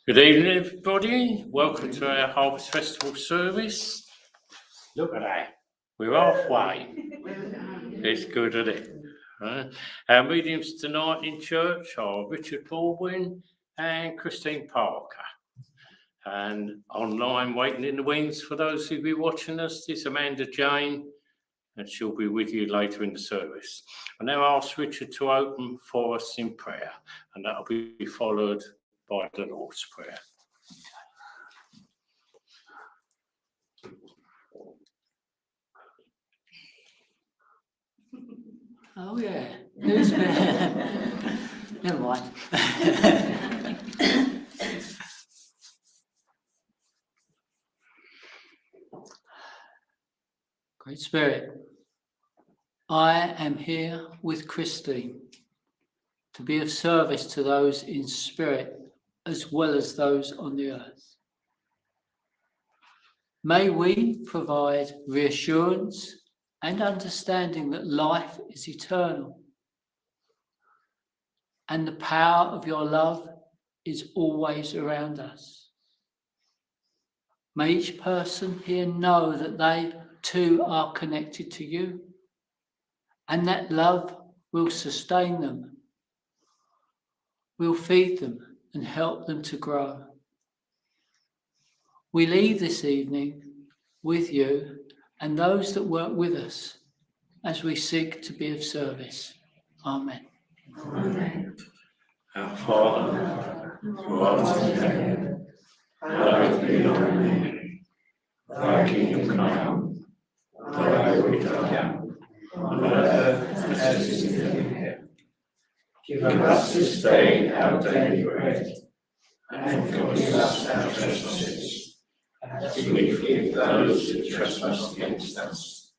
Good evening, everybody. Welcome to our Harvest Festival service. Look at that. We're halfway. It's good, isn't it? Our mediums tonight in church are Richard Baldwin and Christine Parker. And online, waiting in the wings for those who'll be watching us, is Amanda Jane, and she'll be with you later in the service. I now ask Richard to open for us in prayer, and that'll be followed by the Lord's Prayer. Oh yeah, who's never mind. Great Spirit, I am here with Christine to be of service to those in spirit as well as those on the earth. May we provide reassurance and understanding that life is eternal and the power of your love is always around us. May each person here know that they too are connected to you and that love will sustain them, will feed them and help them to grow. We leave this evening with you and those that work with us as we seek to be of service. Amen. Amen. Our Father, who art in heaven, Hallowed be thy name. Thy kingdom come. Thy will be done on earth as it is in heaven. Give us this day our daily bread, and forgive us our trespasses, as we forgive those who trespass against us.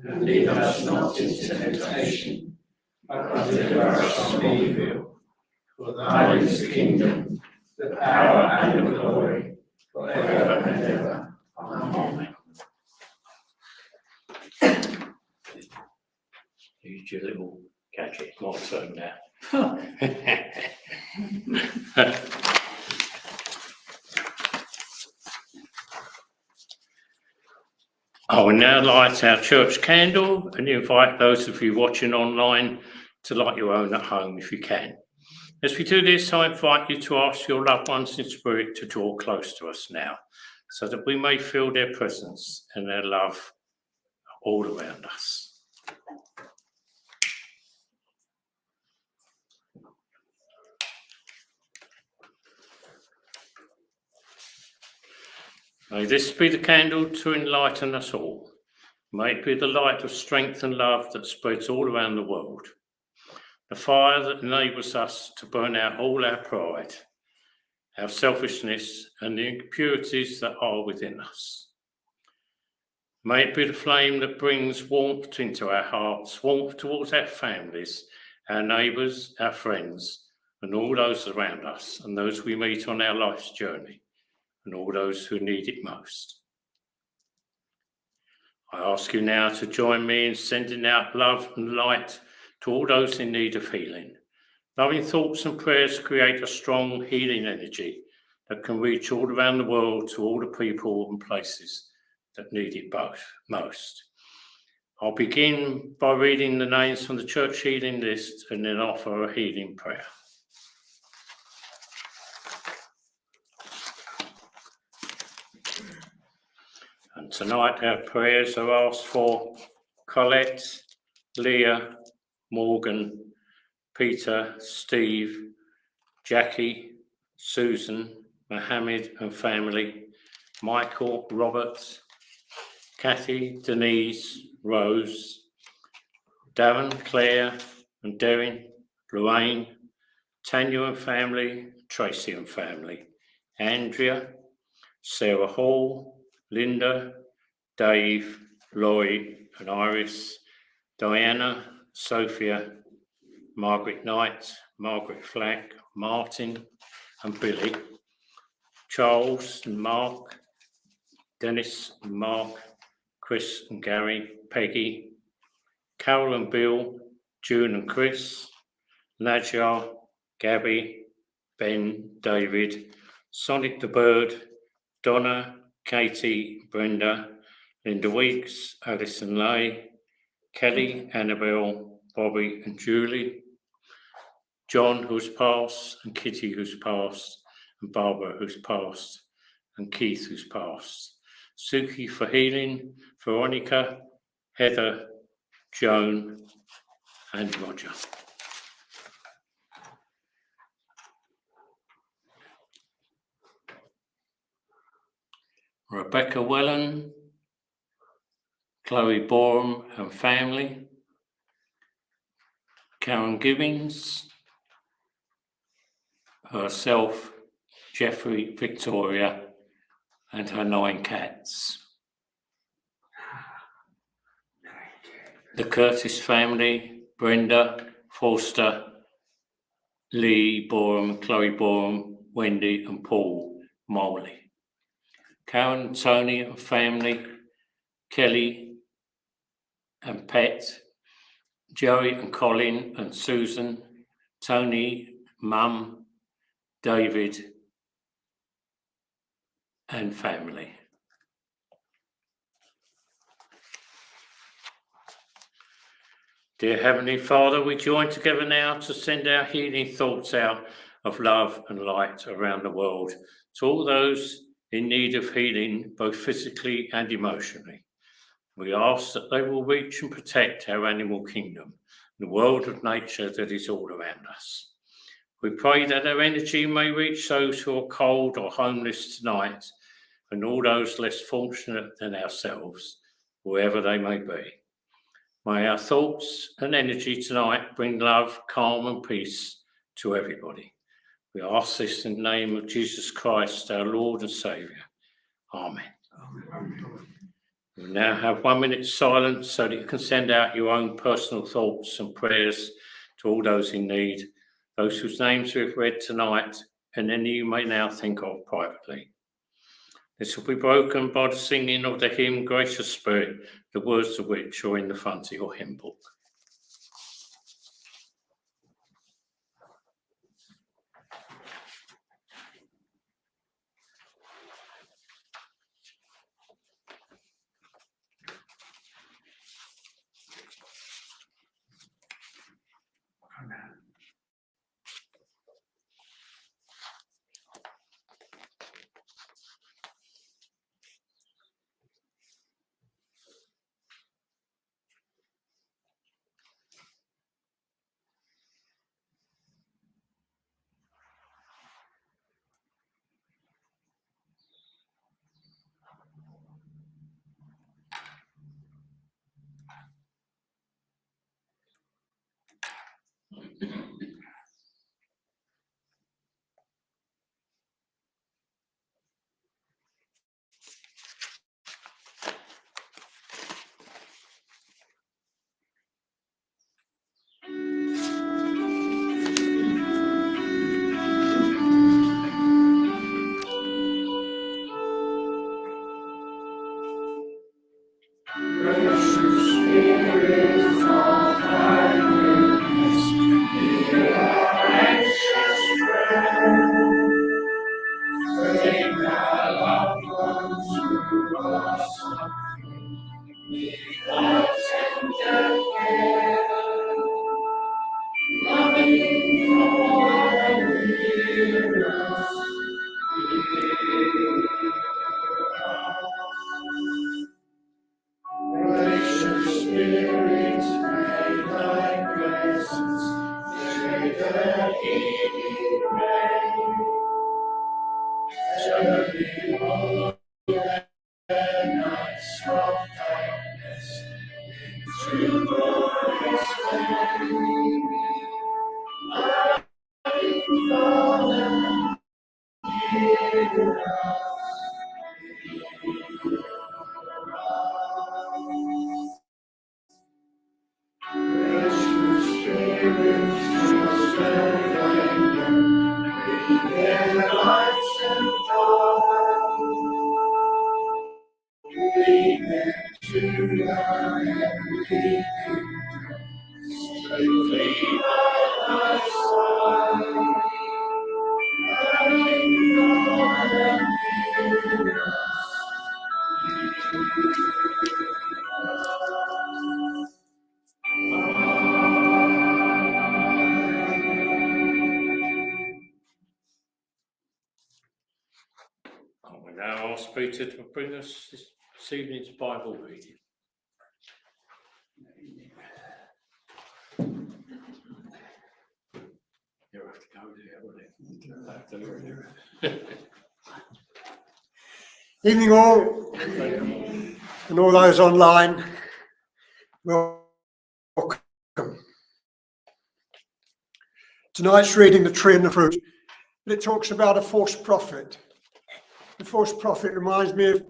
And lead us not into temptation, but deliver us from evil. For thine is the kingdom, the power, and the glory, forever and ever. Amen. Use your little gadget, my turn now. I will now light our church candle and invite those of you watching online to light your own at home if you can. As we do this, I invite you to ask your loved ones in spirit to draw close to us now, so that we may feel their presence and their love all around us. May this be the candle to enlighten us all. May it be the light of strength and love that spreads all around the world. The fire that enables us to burn out all our pride, our selfishness, and the impurities that are within us. May it be the flame that brings warmth into our hearts, warmth towards our families, our neighbours, our friends, and all those around us, and those we meet on our life's journey, and all those who need it most. I ask you now to join me in sending out love and light to all those in need of healing. Loving thoughts and prayers create a strong healing energy that can reach all around the world to all the people and places that need it most. I'll begin by reading the names from the church healing list and then offer a healing prayer. And tonight our prayers are asked for Colette, Leah, Morgan, Peter, Steve, Jackie, Susan, Mohammed and family, Michael, Robert, Kathy, Denise, Rose, Darren, Claire and Darren, Lorraine, Tanya and family, Tracy and family, Andrea, Sarah Hall, Linda, Dave, Lloyd and Iris, Diana, Sophia, Margaret Knight, Margaret Flack, Martin and Billy, Charles and Mark, Dennis and Mark, Chris and Gary, Peggy, Carol and Bill, June and Chris, Nadja, Gabby, Ben, David, Sonic the Bird, Donna, Katie, Brenda, Linda Weeks, Alison Lay, Kelly, Annabelle, Bobby and Julie, John who's passed, and Kitty who's passed, and Barbara who's passed, and Keith who's passed, Suki for healing, Veronica, Heather, Joan and Roger. Rebecca Wellen, Chloe Borum and family, Karen Gibbons, herself, Jeffrey, Victoria, and her 9 cats. The Curtis family, Brenda, Forster, Lee Borum, Chloe Borum, Wendy and Paul Moley. Karen, Tony and family, Kelly and Pet, Joey and Colin and Susan, Tony, Mum, David and family. Dear Heavenly Father, we join together now to send our healing thoughts out of love and light around the world to all those in need of healing, both physically and emotionally. We ask that they will reach and protect our animal kingdom, the world of nature that is all around us. We pray that our energy may reach those who are cold or homeless tonight, and all those less fortunate than ourselves, wherever they may be. May our thoughts and energy tonight bring love, calm and peace to everybody. We ask this in the name of Jesus Christ, our Lord and Saviour. Amen. We'll now have 1 minute silence so that you can send out your own personal thoughts and prayers to all those in need, those whose names we've read tonight, and any you may now think of privately. This will be broken by the singing of the hymn, Gracious Spirit, the words of which are in the front of your hymn book. I will now ask Peter to bring us this evening's Bible reading. You'll have to go there, won't it? Evening all, and all those online, welcome. Tonight's reading The Tree and the Fruit, but it talks about a false prophet. The false prophet reminds me of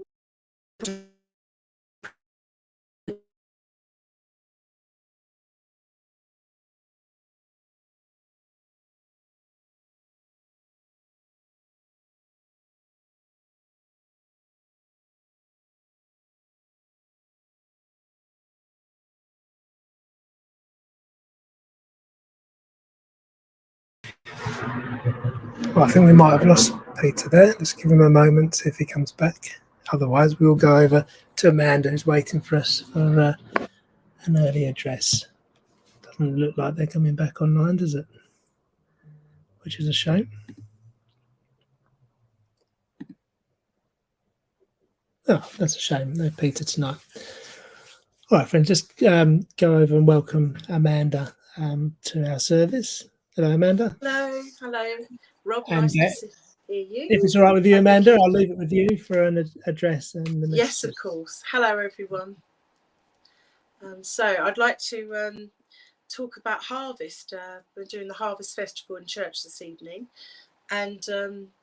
Well, I think we might have lost Peter there. Let's give him a moment, see if he comes back. Otherwise, we'll go over to Amanda, who's waiting for us for an early address. Doesn't look like they're coming back online, does it? Which is a shame. Oh, that's a shame. No Peter tonight. All right, friends, just go over and welcome Amanda to our service. Hello, Amanda. Hello, Rob. And Nice to hear you. if it's all right with you, Amanda, I'll leave it with you for an address and the Yes, messages. of course. Hello, everyone. So I'd like to talk about harvest. We're doing the Harvest Festival in church this evening, and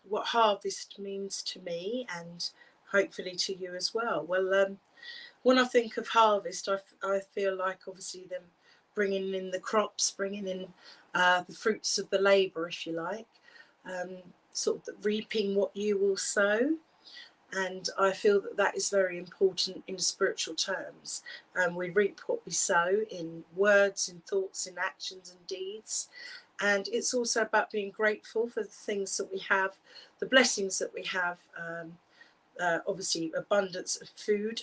what harvest means to me, and hopefully to you as well. Well, when I think of harvest, I feel like obviously them bringing in the crops, bringing in the fruits of the labour, if you like, sort of reaping what you will sow. And I feel that that is very important in spiritual terms. We reap what we sow in words, in thoughts, in actions and deeds. And it's also about being grateful for the things that we have, the blessings that we have. Obviously, abundance of food,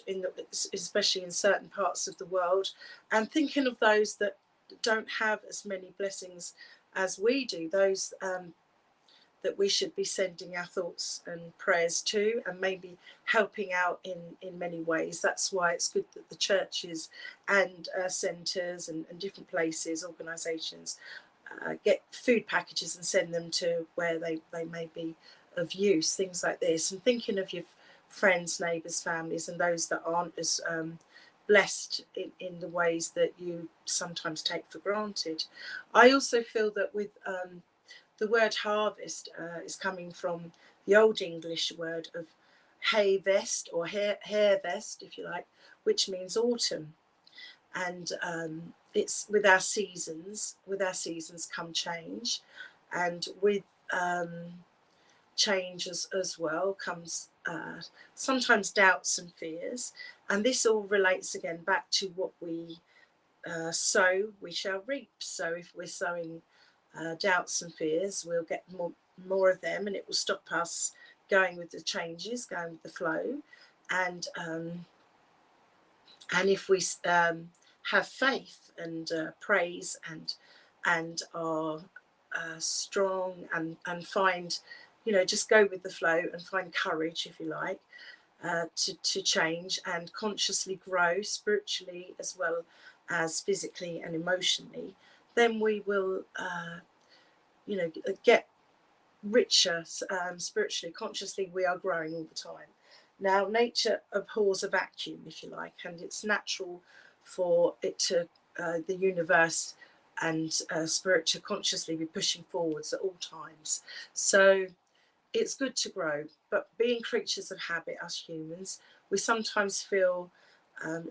especially in certain parts of the world, and thinking of those that don't have as many blessings as we do, those that we should be sending our thoughts and prayers to, and maybe helping out in many ways. That's why it's good that the churches and centres and different places, organisations, get food packages and send them to where they may be of use, things like this. And thinking of your friends, neighbours, families, and those that aren't as blessed in the ways that you sometimes take for granted. I also feel that with the word harvest is coming from the Old English word of hay vest, or hair vest, if you like, which means autumn. And it's with our seasons come change, and with change as well comes sometimes doubts and fears. And this all relates again back to what we sow, we shall reap. So if we're sowing doubts and fears, we'll get more of them, and it will stop us going with the changes, going with the flow. And if we have faith and praise and are strong and find, just go with the flow and find courage, if you like, to change and consciously grow spiritually as well as physically and emotionally, then we will get richer spiritually. Consciously, we are growing all the time. Now, nature abhors a vacuum, if you like, and it's natural for it to the universe and spirit to consciously be pushing forwards at all times. So it's good to grow, but being creatures of habit, us humans, we sometimes feel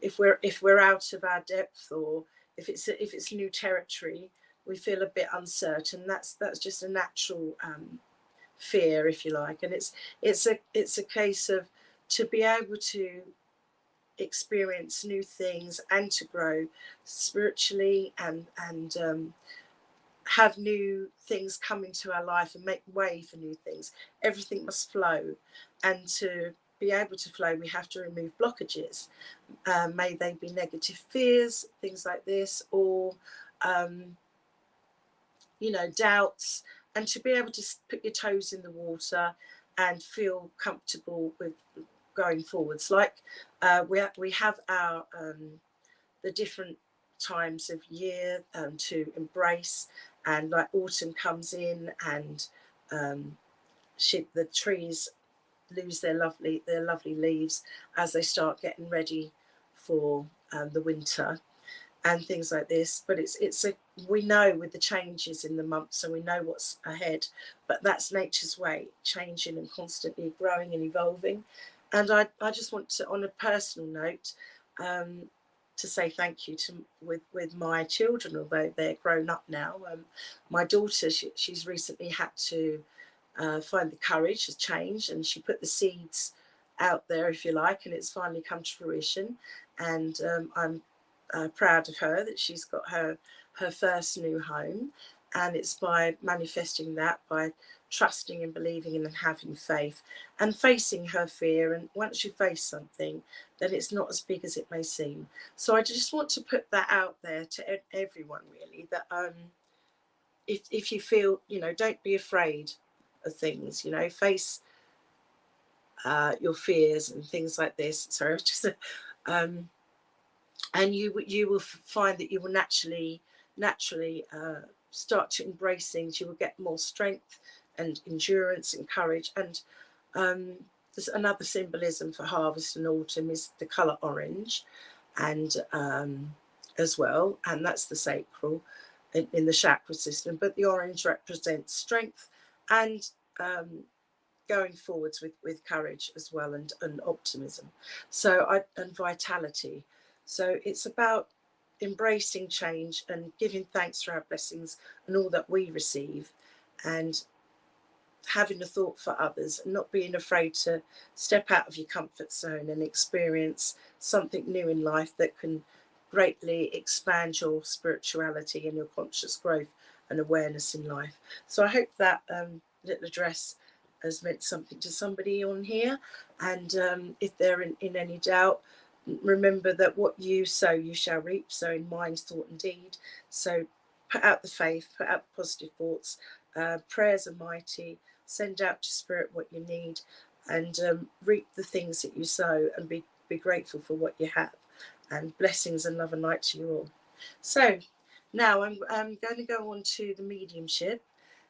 if we're out of our depth, or if it's new territory, we feel a bit uncertain. That's just a natural fear, if you like, and it's a case of to be able to experience new things and to grow spiritually and have new things come into our life and make way for new things. Everything must flow, and to be able to flow, we have to remove blockages. May they be negative fears, things like this, or doubts, and to be able to put your toes in the water and feel comfortable with going forwards. Like we have our the different times of year to embrace, and like autumn comes in, and the trees lose their lovely leaves as they start getting ready for the winter and things like this. But we know with the changes in the months, and we know what's ahead, but that's nature's way, changing and constantly growing and evolving. And I just want to, on a personal note, to say thank you with my children, although they're grown up now. My daughter, she's recently had to find the courage to change, and she put the seeds out there, if you like, and it's finally come to fruition. And I'm proud of her that she's got her first new home, and it's by manifesting that, by trusting and believing and having faith and facing her fear. And once you face something, then it's not as big as it may seem. So I just want to put that out there to everyone, really, that if you feel, don't be afraid of things, face your fears and things like this. Sorry, just and you will find that you will naturally start to embrace things, you will get more strength and endurance and courage. And there's another symbolism for harvest and autumn is the colour orange, and as well, and that's the sacral in the chakra system. But the orange represents strength and going forwards with courage as well, and optimism. And vitality. So it's about embracing change and giving thanks for our blessings and all that we receive, and having a thought for others, and not being afraid to step out of your comfort zone and experience something new in life that can greatly expand your spirituality and your conscious growth and awareness in life. So I hope that little address has meant something to somebody on here. And if they're in any doubt, remember that what you sow, you shall reap. So in mind, thought and deed. So put out the faith, put out the positive thoughts. Prayers are mighty. Send out to Spirit what you need, and reap the things that you sow, and be grateful for what you have. And blessings and love and light to you all. So now I'm going to go on to the mediumship,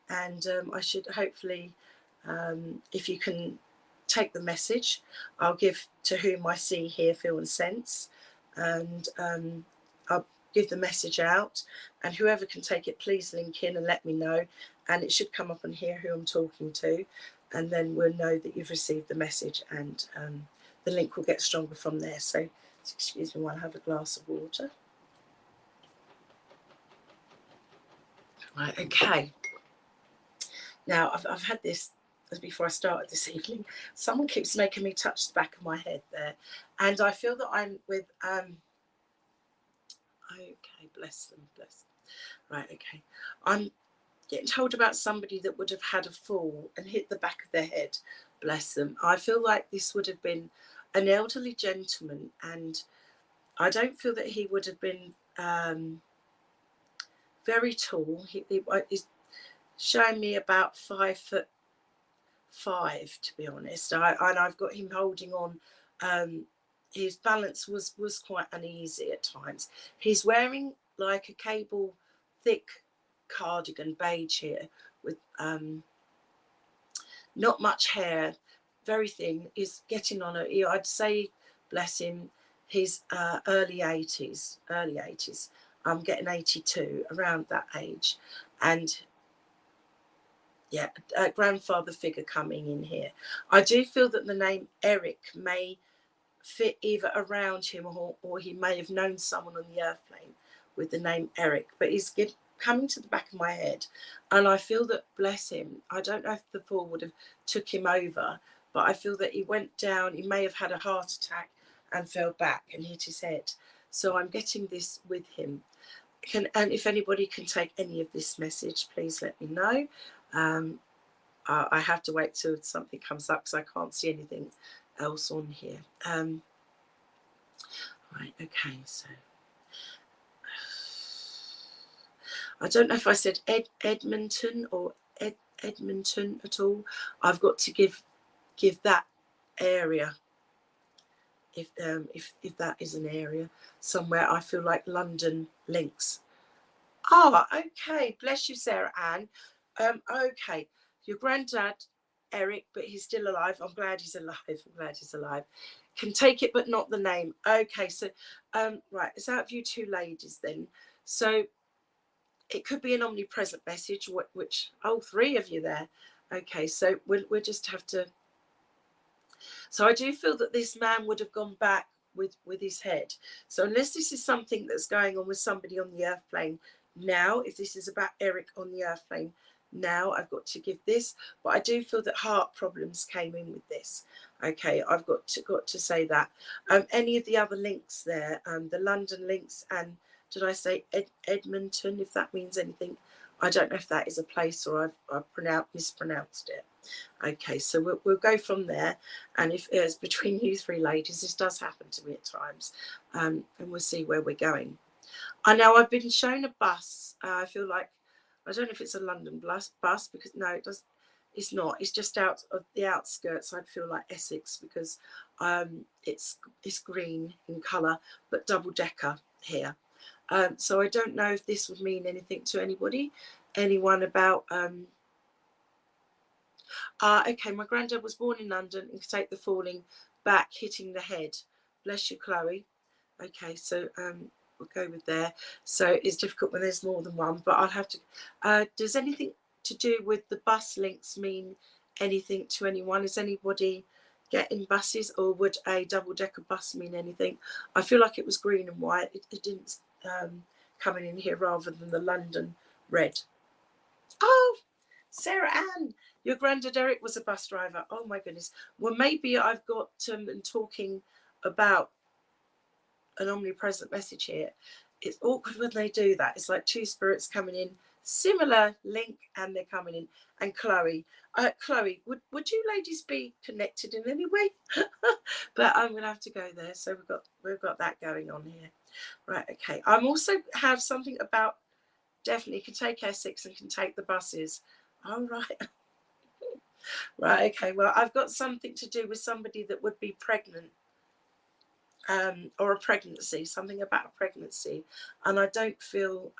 and I should hopefully, if you can take the message, I'll give to whom I see, hear, feel and sense, and I'll give the message out, and whoever can take it, please link in and let me know, and it should come up on here who I'm talking to, and then we'll know that you've received the message, and the link will get stronger from there. So excuse me while I have a glass of water. Right, okay. Now I've had this before I started this evening. Someone keeps making me touch the back of my head there, and I feel that I'm with okay, bless them. Right, okay. I'm getting told about somebody that would have had a fall and hit the back of their head. Bless them. I feel like this would have been an elderly gentleman, and I don't feel that he would have been very tall. He's showing me about 5'5", to be honest. And I've got him holding on. His balance was quite uneasy at times. He's wearing like a cable thick cardigan, beige here, with not much hair, very thin. He's getting on I'd say, bless him, he's early 80s. I'm getting 82, around that age. And yeah, a grandfather figure coming in here. I do feel that the name Eric may fit either around him, or he may have known someone on the earth plane with the name Eric, but he's coming to the back of my head, and I feel that, bless him, I don't know if the fall would have took him over, but I feel that he went down, he may have had a heart attack and fell back and hit his head. So I'm getting this with him. And if anybody can take any of this message, please let me know. I have to wait till something comes up because I can't see anything else on here. Right, okay, so I don't know if I said Edmonton or Edmonton at all. I've got to give that area, if that is an area somewhere. I feel like London links. Oh, okay, bless you, Sarah Ann. Okay, your granddad Eric, but he's still alive. I'm glad he's alive. Can take it, but not the name. Okay, so right, it's out of you two ladies then. So it could be an omnipresent message, which three of you there. Okay, so we'll just have to. So I do feel that this man would have gone back with his head. So unless this is something that's going on with somebody on the earth plane now, if this is about Eric on the earth plane now, I've got to give this. But I do feel that heart problems came in with this. Okay, I've got to say that. Any of the other links there, the London links, and did I say Edmonton? If that means anything, I don't know if that is a place or I've mispronounced it. Okay, so we'll go from there, and if it's between you three ladies, this does happen to me at times, and we'll see where we're going. I know I've been shown a bus. I feel like, I don't know if it's a London bus because no, it's not. It's just out of the outskirts. I feel like Essex because it's green in colour, but double decker here. So I don't know if this would mean anything to anyone about okay, my granddad was born in London and could take the falling back, hitting the head. Bless you, Chloe. Okay, so we'll go with there. So it's difficult when there's more than one, but I'll have to. Does anything to do with the bus links mean anything to anyone? Is anybody getting buses, or would a double-decker bus mean anything? I feel like it was green and white. It didn't come in here rather than the London red. Oh, Sarah Ann, your granddad Eric was a bus driver. Oh my goodness. Well, maybe I've got talking about an omnipresent message here. It's awkward when they do that. It's like two spirits coming in, similar link, and they're coming in. And Chloe, would you ladies be connected in any way? But I'm gonna have to go there. So we've got that going on here. Right, okay. I'm also have something about definitely can take Essex and can take the buses. All right. Right, okay. Well, I've got something to do with somebody that would be pregnant. Or a pregnancy, something about a pregnancy, and I don't feel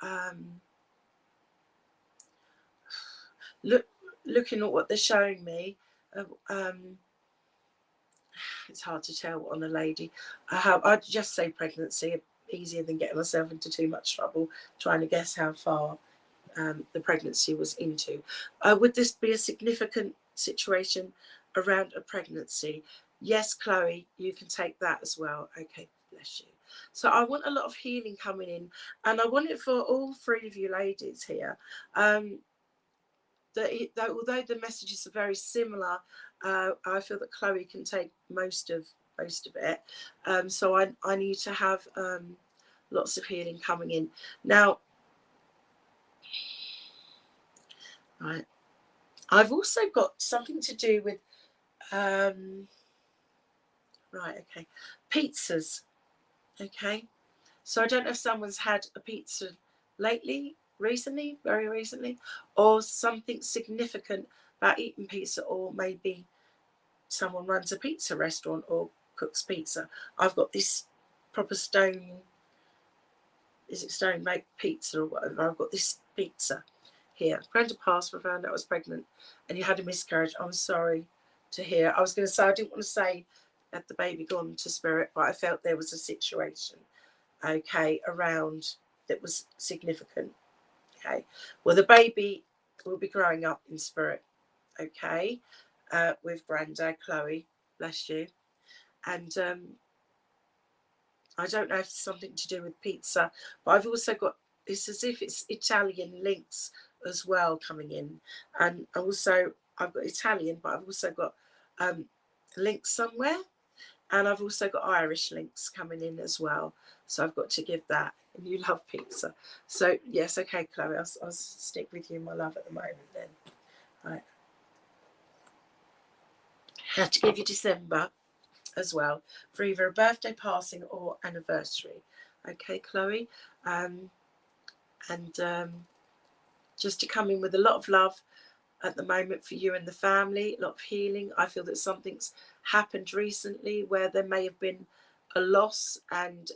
looking at what they're showing me, it's hard to tell on a lady. I'd just say pregnancy, easier than getting myself into too much trouble trying to guess how far the pregnancy was into. Would this be a significant situation around a pregnancy? Yes, Chloe, you can take that as well. Okay, bless you. So I want a lot of healing coming in, and I want it for all three of you ladies here. That although the messages are very similar, I feel that Chloe can take most of it. So I need to have lots of healing coming in now. Right. I've also got something to do with right, okay, pizzas. Okay, so I don't know if someone's had a pizza recently, very recently, or something significant about eating pizza, or maybe someone runs a pizza restaurant or cooks pizza. I've got this proper stone baked pizza or whatever. I've got this pizza here. Grandad passed, I found out I was pregnant and you had a miscarriage. I'm sorry to hear. I was going to say, I didn't want to say had the baby gone to spirit, but I felt there was a situation, okay, around that was significant. Okay, well, the baby will be growing up in spirit, okay, with Grandad, Chloe, bless you. And I don't know if it's something to do with pizza, but I've also got, it's as if it's Italian links as well coming in. And also I've got Italian, but I've also got links somewhere. And I've also got Irish links coming in as well. So I've got to give that. And you love pizza. So yes, okay, Chloe, I'll stick with you, my love, at the moment then. Right. I have to give you December as well for either a birthday, passing, or anniversary. Okay, Chloe. Just to come in with a lot of love at the moment for you and the family, a lot of healing. I feel that something's happened recently where there may have been a loss, and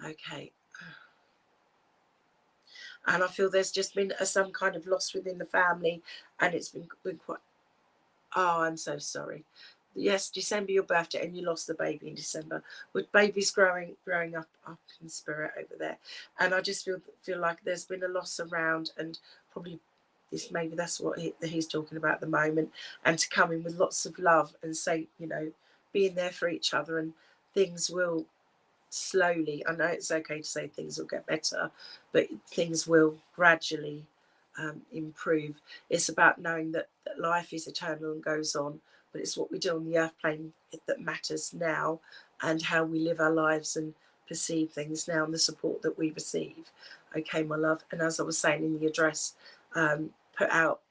okay. And I feel there's just been some kind of loss within the family, and it's been quite. Oh, I'm so sorry. Yes, December, your birthday, and you lost the baby in December. With babies growing up in spirit over there, and I just feel like there's been a loss around, and probably maybe that's what he's talking about at the moment. And to come in with lots of love and say, being there for each other, and things will slowly. I know it's okay to say things will get better, but things will gradually improve. It's about knowing that life is eternal and goes on, but it's what we do on the earth plane that matters now, and how we live our lives and perceive things now, and the support that we receive. Okay, my love. And as I was saying in the address, put out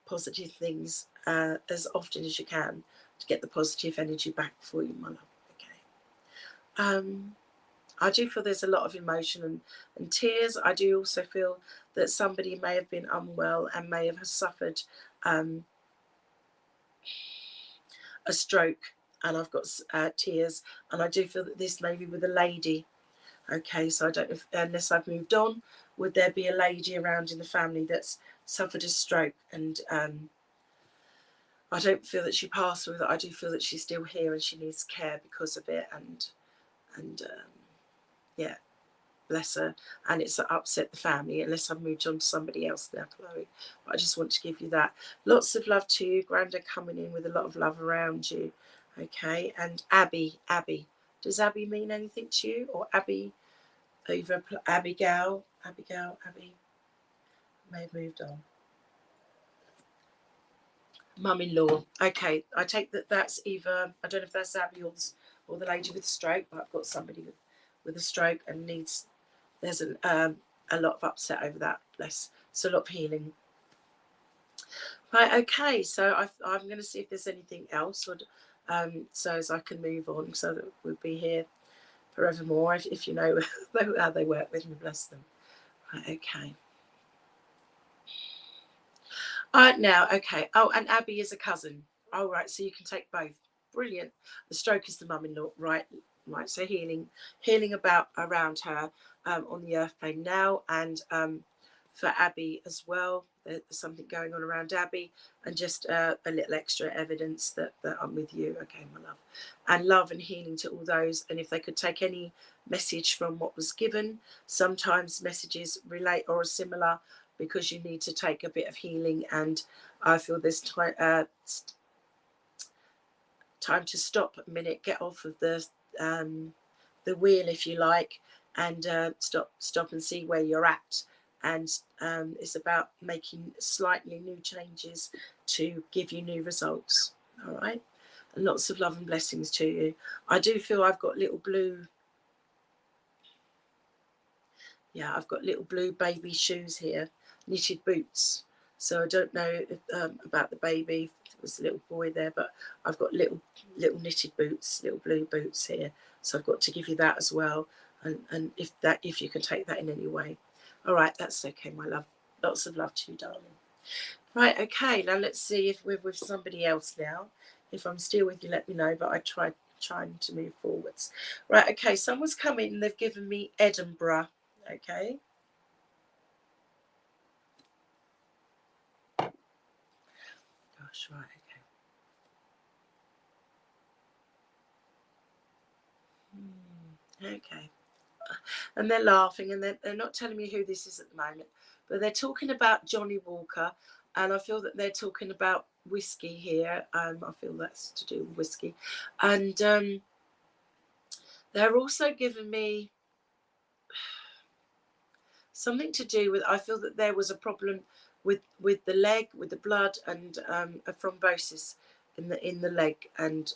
positive things as often as you can to get the positive energy back for you, my love. Okay. I do feel there's a lot of emotion and tears. I do also feel that somebody may have been unwell and may have suffered a stroke and I've got tears, and I do feel that this may be with a lady. Okay, so I don't know if, unless I've moved on, would there be a lady around in the family that's suffered a stroke? And I don't feel that she passed with it. I do feel that she's still here and she needs care because of it. And yeah, bless her. And it's upset the family, unless I've moved on to somebody else now, Chloe. But I just want to give you that. Lots of love to you. Granda coming in with a lot of love around you. Okay, and Abby. Does Abby mean anything to you? Or Abby, either Abigail, Abby may have moved on. Mum-in-law. Okay, I take that that's either, I don't know if that's Abby or the lady with a stroke, but I've got somebody with a stroke and needs, there's a lot of upset over that. Bless. So a lot of healing. Right, okay, so I'm going to see if there's anything else, or, so as I can move on, so that we'll be here forevermore, if you know how they work with me, bless them. Right, okay. Now, okay. Oh, and Abby is a cousin. Oh, right, so you can take both. Brilliant. The stroke is the mum-in-law, right? Right, so healing about around her on the earth plane now, and for Abby as well. There's something going on around Abby, and just a little extra evidence that I'm with you. Okay, my love. And love and healing to all those. And if they could take any message from what was given, sometimes messages relate or are similar, because you need to take a bit of healing. And I feel there's time to stop a minute, get off of the wheel, if you like, and stop and see where you're at. And it's about making slightly new changes to give you new results. All right, and lots of love and blessings to you. I do feel I've got little blue, I've got little blue baby shoes here, knitted boots. So I don't know if, about the baby, if it was a little boy there, but I've got little knitted boots, little blue boots here. So I've got to give you that as well. And if you can take that in any way. All right, that's okay, my love. Lots of love to you, darling. Right, okay, now let's see if we're with somebody else now. If I'm still with you, let me know, but I trying to move forwards. Right, okay, someone's come in and they've given me Edinburgh. Okay. Gosh, right, okay. Okay. And they're laughing, and they're not telling me who this is at the moment, but they're talking about Johnny Walker, and I feel that they're talking about whiskey here. I feel that's to do with whiskey. And they're also giving me something to do with, I feel that there was a problem with the leg, with the blood, and a thrombosis in the leg, and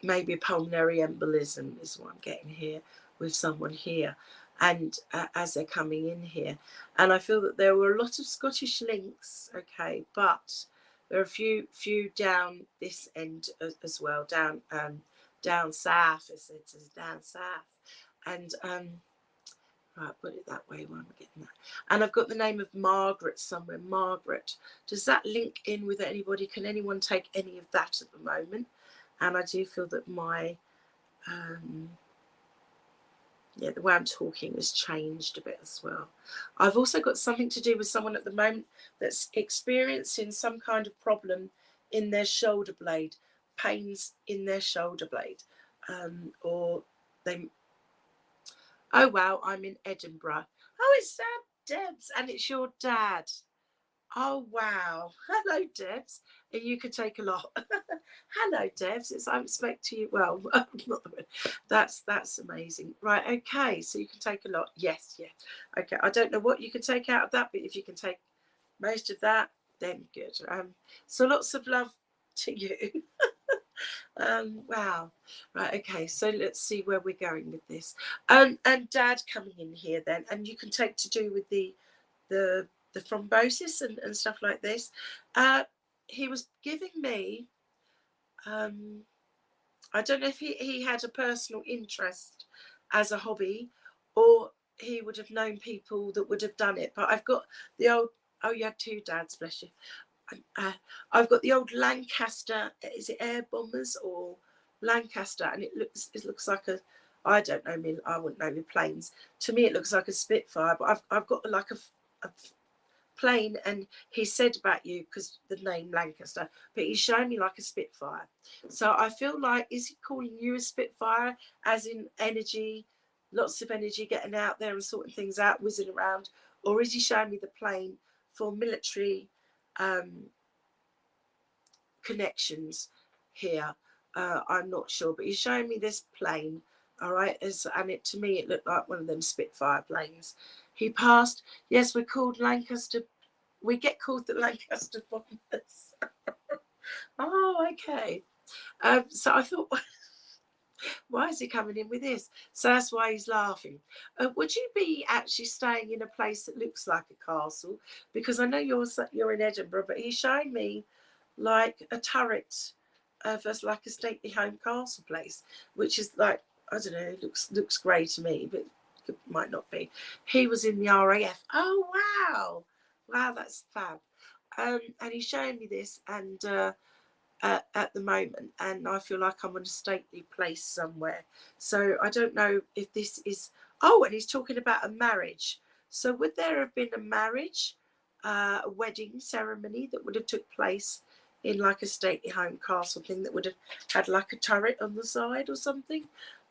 maybe a pulmonary embolism is what I'm getting here with someone here. And as they're coming in here, and I feel that there were a lot of Scottish links, okay, but there are a few down this end as well, down south, as it says, down south. And right, put it that way, where am I getting that? And I've got the name of Margaret somewhere. Margaret, does that link in with anybody? Can anyone take any of that at the moment? And I do feel that my the way I'm talking has changed a bit as well. I've also got something to do with someone at the moment that's experiencing some kind of problem in their shoulder blade, pains in their shoulder blade, or they. Oh wow, I'm in Edinburgh. Oh, it's Debs, and it's your dad. Oh wow, hello Debs, and you can take a lot. Hello Debs, I expect you. Well, that's amazing. Right, okay, so you can take a lot. Yes, yeah. Okay, I don't know what you can take out of that, but if you can take most of that, then good. So lots of love to you. Wow. Right, okay, so let's see where we're going with this. And Dad coming in here then, and you can take to do with the thrombosis and stuff like this. He was giving me, I don't know if he had a personal interest as a hobby, or he would have known people that would have done it. But I've got the old, oh, you had two dads, bless you. I've got the old Lancaster. Is it air bombers or Lancaster? And it looks like a. I don't know. I wouldn't know the planes. To me, it looks like a Spitfire. But I've got like a plane, and he said about you because the name Lancaster, but he's showing me like a Spitfire. So I feel like, is he calling you a Spitfire, as in energy, lots of energy, getting out there and sorting things out, whizzing around, or is he showing me the plane for military connections here? I'm not sure, but he's showing me this plane. All right, and it, to me, it looked like one of them Spitfire planes. He passed. Yes, we're called Lancaster. We get called the Lancaster bombers. Oh, okay. So I thought, why is he coming in with this? So that's why he's laughing. Would you be actually staying in a place that looks like a castle? Because I know you're in Edinburgh, but he's showing me like a turret of like a stately home castle place, which is like, I don't know, looks grey to me, but it might not be. He was in the RAF. Oh wow, that's fab. And he's showing me this, and at the moment, and I feel like I'm in a stately place somewhere. So I don't know if this is. Oh, and he's talking about a marriage. So would there have been a marriage, a wedding ceremony that would have took place in like a stately home castle thing that would have had like a turret on the side or something?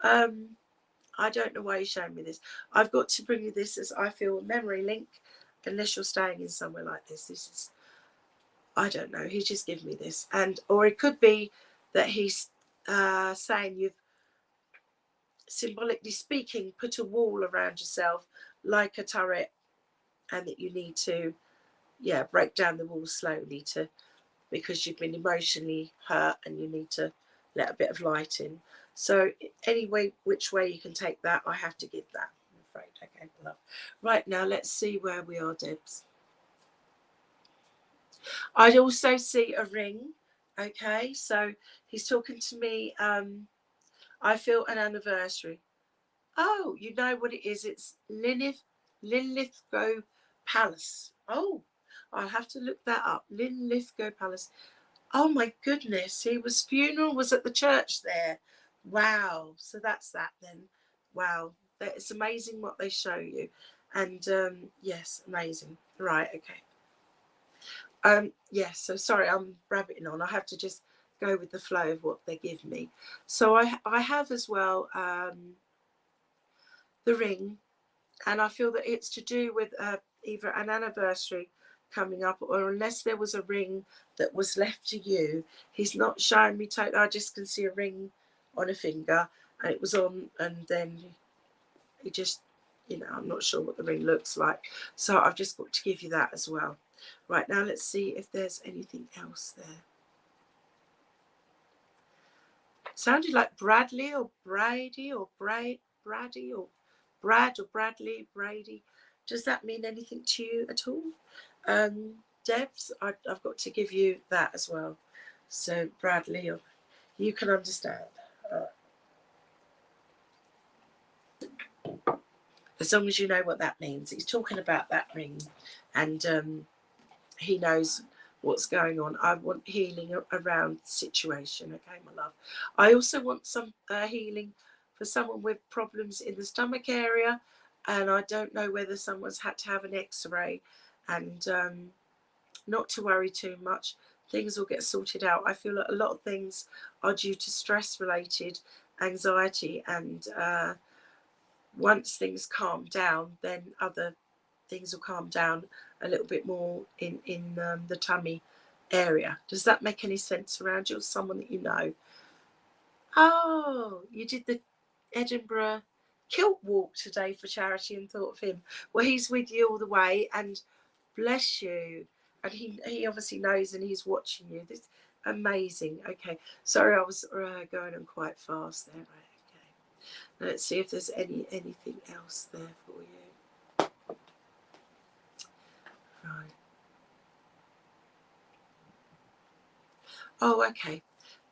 I don't know why he's showing me this. I've got to bring you this as I feel a memory link, unless you're staying in somewhere like this. This is, I don't know. He's just given me this, or it could be that he's saying you've, symbolically speaking, put a wall around yourself like a turret, and that you need to, break down the wall slowly because you've been emotionally hurt and you need to let a bit of light in. So anyway, which way you can take that, I have to give that, I'm afraid. Okay, love. Right, now let's see where we are, Debs. I also see a ring. Okay, so he's talking to me. I feel an anniversary. Oh, you know what it is? It's Linlithgow Palace. Oh, I'll have to look that up. Linlithgow Palace. Oh my goodness, funeral was at the church there. Wow. So that's that then. Wow. It's amazing what they show you. And yes, amazing. Right, okay. Yes, so sorry, I'm rabbiting on. I have to just go with the flow of what they give me. So I have as well the ring, and I feel that it's to do with either an anniversary coming up, or unless there was a ring that was left to you. He's not showing me totally. I just can see a ring on a finger, and it was on, and then he just, I'm not sure what the ring looks like. So I've just got to give you that as well. Right, now let's see if there's anything else there. Sounded like Bradley or Brady or Brady or Brad or Bradley, Brady. Does that mean anything to you at all? Debs, I've got to give you that as well. So Bradley, or you can understand. As long as you know what that means. He's talking about that ring, and he knows what's going on. I want healing around the situation. Okay, my love. I also want some healing for someone with problems in the stomach area, and I don't know whether someone's had to have an x-ray, and not to worry too much. Things will get sorted out. I feel that a lot of things are due to stress related anxiety, and once things calm down, then other things will calm down a little bit more in the tummy area. Does that make any sense around you, or someone that you know? Oh, you did the Edinburgh kilt walk today for charity and thought of him. Well, he's with you all the way, and bless you. And he obviously knows, and he's watching you. This amazing. Okay, sorry, I was going on quite fast there. Right, okay. Let's see if there's anything else there for you. Right. Oh, okay.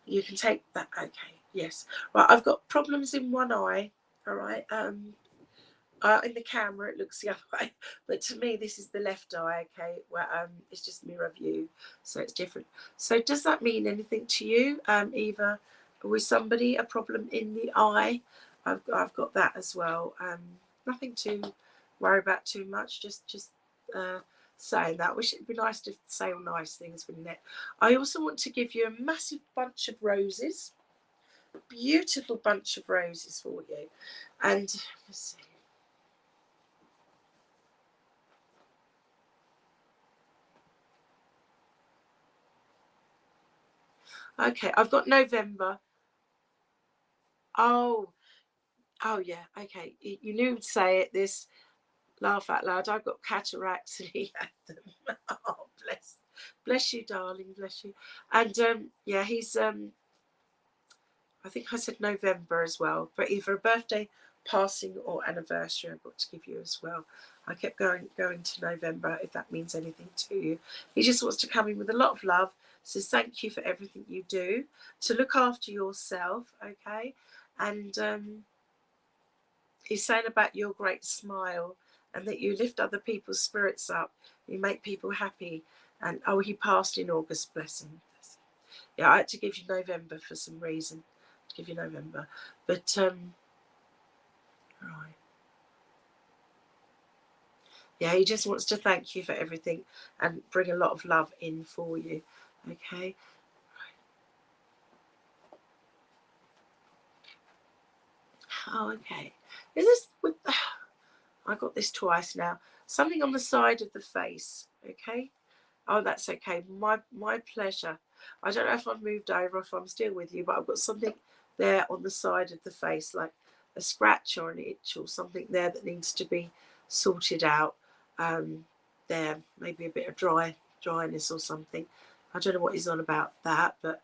You can take that. Okay. Yes. Right. I've got problems in one eye. All right. In the camera it looks the other way, but to me this is the left eye. Okay, where it's just mirror view, so it's different. So does that mean anything to you, Eva? Was somebody a problem in the eye? I've got that as well. Nothing to worry about too much. Just saying that. Wish it'd be nice to say all nice things, wouldn't it? I also want to give you a massive bunch of roses, beautiful bunch of roses for you, and let's see. Okay, I've got November. Oh yeah. Okay, you knew to say it. This laugh out loud. I've got cataracts, and he had them. Oh, bless you, darling. Bless you. And yeah, he's I think I said November as well, but either a birthday, passing, or anniversary I've got to give you as well. I kept going to November, if that means anything to you. He just wants to come in with a lot of love, says thank you for everything you do, to look after yourself, okay? And he's saying about your great smile and that you lift other people's spirits up, you make people happy. And oh, he passed in August, bless him. Yeah, I had to give you November for some reason. Give you November, but right, yeah, he just wants to thank you for everything and bring a lot of love in for you. Okay, oh, okay. Is this with I got this twice now, something on the side of the face? Okay, oh, that's okay, my pleasure. I don't know if I've moved over, if I'm still with you, but I've got something there on the side of the face, like a scratch or an itch or something there that needs to be sorted out. There, maybe a bit of dryness or something. I don't know what he's on about that, but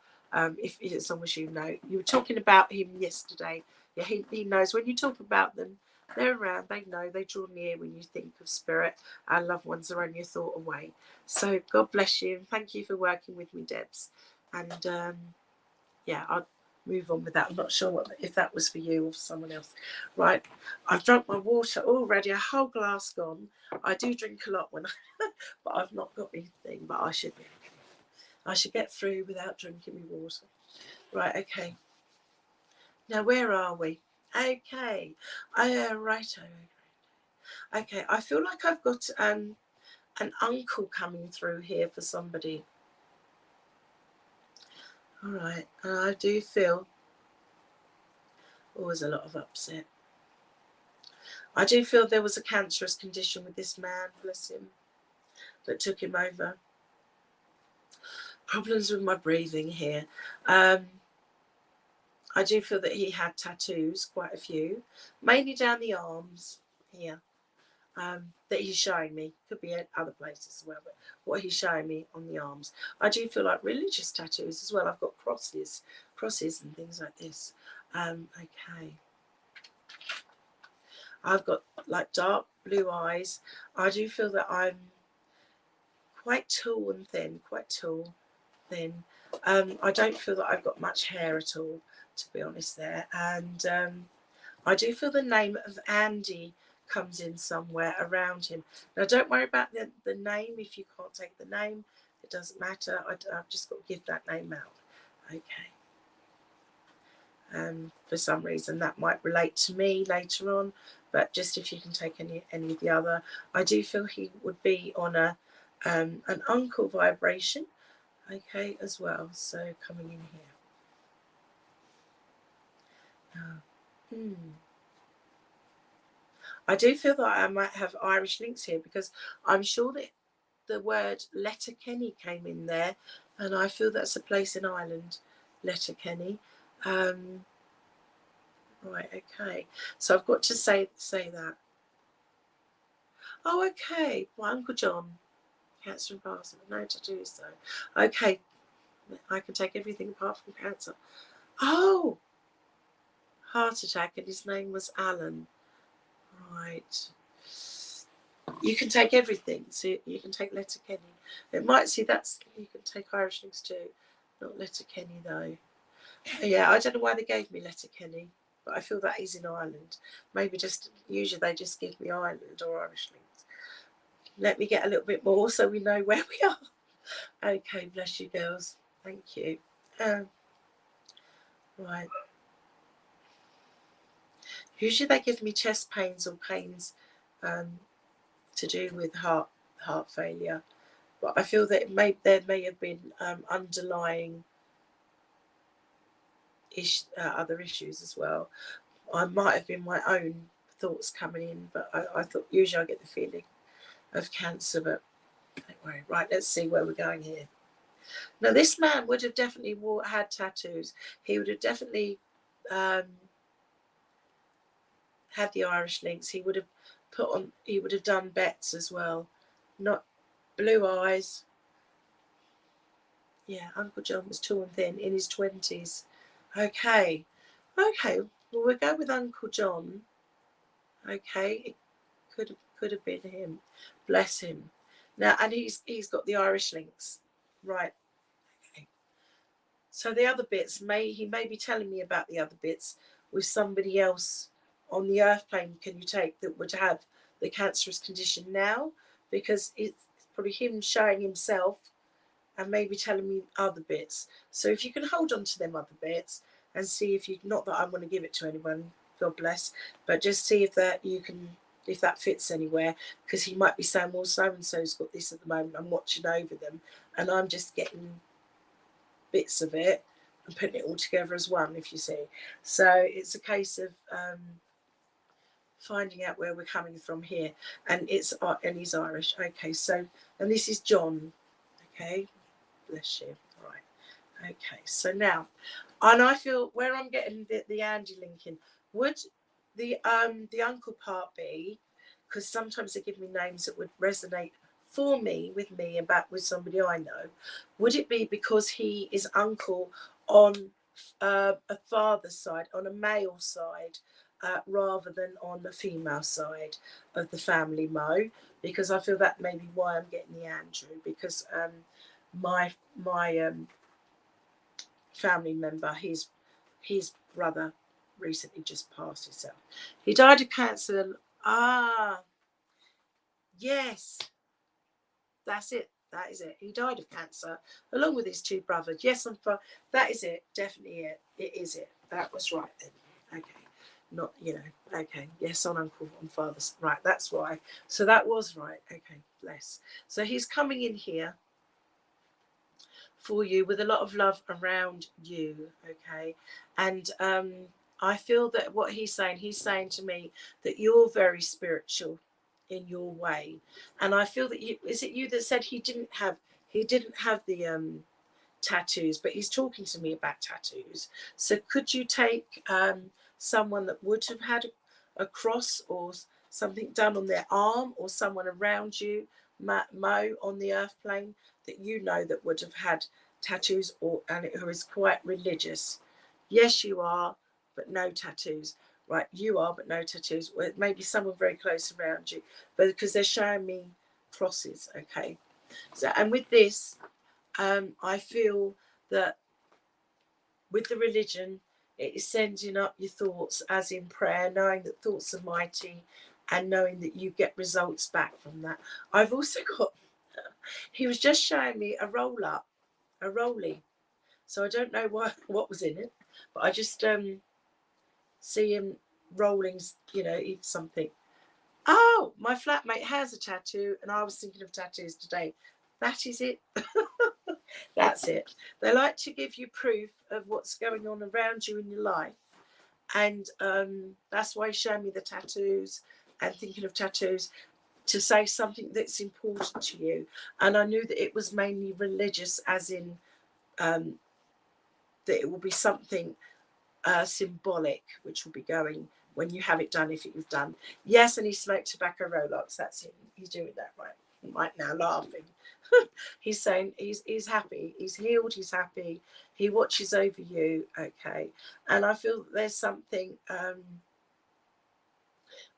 if it's someone you know, you were talking about him yesterday. Yeah, he knows when you talk about them, they're around, they know, they draw near when you think of spirit. Our loved ones are only a thought away. So God bless you, and thank you for working with me, Debs. And yeah, I'll move on with that. I'm not sure if that was for you or for someone else. Right, I've drunk my water already, a whole glass gone. I do drink a lot when but I've not got anything, but I should be okay. I should get through without drinking my water. Right, okay. Now where are we? Okay. Right. Okay, I feel like I've got an uncle coming through here for somebody. All right, and I do feel always a lot of upset. I do feel there was a cancerous condition with this man, bless him, that took him over. Problems with my breathing here. I do feel that he had tattoos, quite a few, mainly down the arms here, that he's showing me. Could be at other places as well, but what he's showing me on the arms. I do feel like religious tattoos as well. I've got crosses and things like this. Okay. I've got like dark blue eyes. I do feel that I'm quite tall and thin, thin. I don't feel that I've got much hair at all, to be honest there. And I do feel the name of Andy comes in somewhere around him. Now, don't worry about the name. If you can't take the name, it doesn't matter. I've just got to give that name out. Okay. For some reason, that might relate to me later on. But just if you can take any of the other, I do feel he would be on an uncle vibration, okay, as well. So coming in here. I do feel that I might have Irish links here because I'm sure that the word Letterkenny came in there, and I feel that's a place in Ireland, Letterkenny. Right, okay. So I've got to say that. Oh, okay. My Uncle John, cancer and Parkinson, no tattoos though. Okay, I can take everything apart from cancer. Oh, heart attack, and his name was Alan. Right. You can take everything. So you can take Letterkenny. It might see that's you can take Irish things too. Not Letterkenny though. Yeah, I don't know why they gave me Letterkenny. but I feel that he's in Ireland. Maybe just usually they just give me Ireland or Irish links. Let me get a little bit more so we know where we are. Okay, bless you girls. Thank you. Right. Usually they give me chest pains or pains to do with heart failure, but I feel that there may have been underlying other issues as well. I might have been my own thoughts coming in, but I thought usually I get the feeling of cancer, but don't worry. Right, let's see where we're going here. Now, this man would have definitely had tattoos. He would have definitely had the Irish links. He would have he would have done bets as well. Not blue eyes. Yeah, Uncle John was tall and thin in his 20s. Okay. Well, we'll go with Uncle John. Okay, it could have been him. Bless him. Now, and he's got the Irish links, right? Okay. So the other bits he may be telling me about the other bits with somebody else on the earth plane. Can you take that would have the cancerous condition now? Because it's probably him showing himself and maybe telling me other bits. So if you can hold on to them other bits and see if you, not that I want to give it to anyone, God bless, but just see if that fits anywhere, because he might be saying, well, so and so's got this at the moment, I'm watching over them and I'm just getting bits of it and putting it all together as one, if you see. So it's a case of finding out where we're coming from here. And he's Irish. Okay, so, and this is John. Okay, bless you. Right. Okay, so now, and I feel where I'm getting the Andy linking, would the uncle part be, because sometimes they give me names that would resonate for me with somebody I know, would it be because he is uncle on a father's side, on a male side, rather than on the female side of the family, Mo? Because I feel that may be why I'm getting the Andrew, because my family member, his brother recently just passed himself. He died of cancer. Yes, that's it. That is it. He died of cancer along with his two brothers. Yes, that is it. Definitely it. It is it. That was right then. Okay. Not, okay. Yes, on uncle, on father's. Right, that's why. So that was right. Okay, bless. So he's coming in here for you with a lot of love around you, okay? And I feel that what he's saying to me that you're very spiritual in your way. And I feel that is it you that said he didn't have the tattoos, but he's talking to me about tattoos. So could you take someone that would have had a cross or something done on their arm, or someone around you, Mo, on the earth plane, that you know that would have had tattoos, and who is quite religious? Yes, you are, but no tattoos. Right, you are, but no tattoos. Well, maybe someone very close around you, but because they're showing me crosses. Okay, so, and with this, I feel that with the religion, it is sending up your thoughts as in prayer, knowing that thoughts are mighty and knowing that you get results back from that. I've also got, he was just showing me a rollie. So I don't know what was in it, but I just see him rolling, something. Oh, my flatmate has a tattoo, and I was thinking of tattoos today. That is it. That's it. They like to give you proof of what's going on around you in your life. And that's why he showed me the tattoos and thinking of tattoos to say something that's important to you. And I knew that it was mainly religious, as in that it will be something symbolic, which will be going when you have it done, if you've done. Yes, and he smoked tobacco roll-ups. That's him. He's doing that right now, laughing. He's saying he's happy. He's healed. He's happy. He watches over you. Okay, and I feel that there's something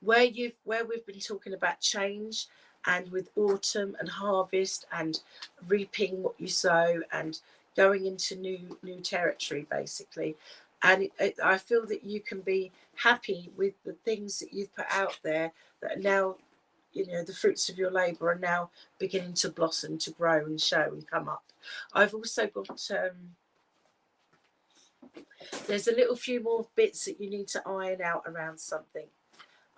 where we've been talking about change, and with autumn and harvest and reaping what you sow and going into new territory, basically. And I feel that you can be happy with the things that you've put out there that are now, you know, the fruits of your labour are now beginning to blossom, to grow and show and come up. I've also got, there's a little few more bits that you need to iron out around something.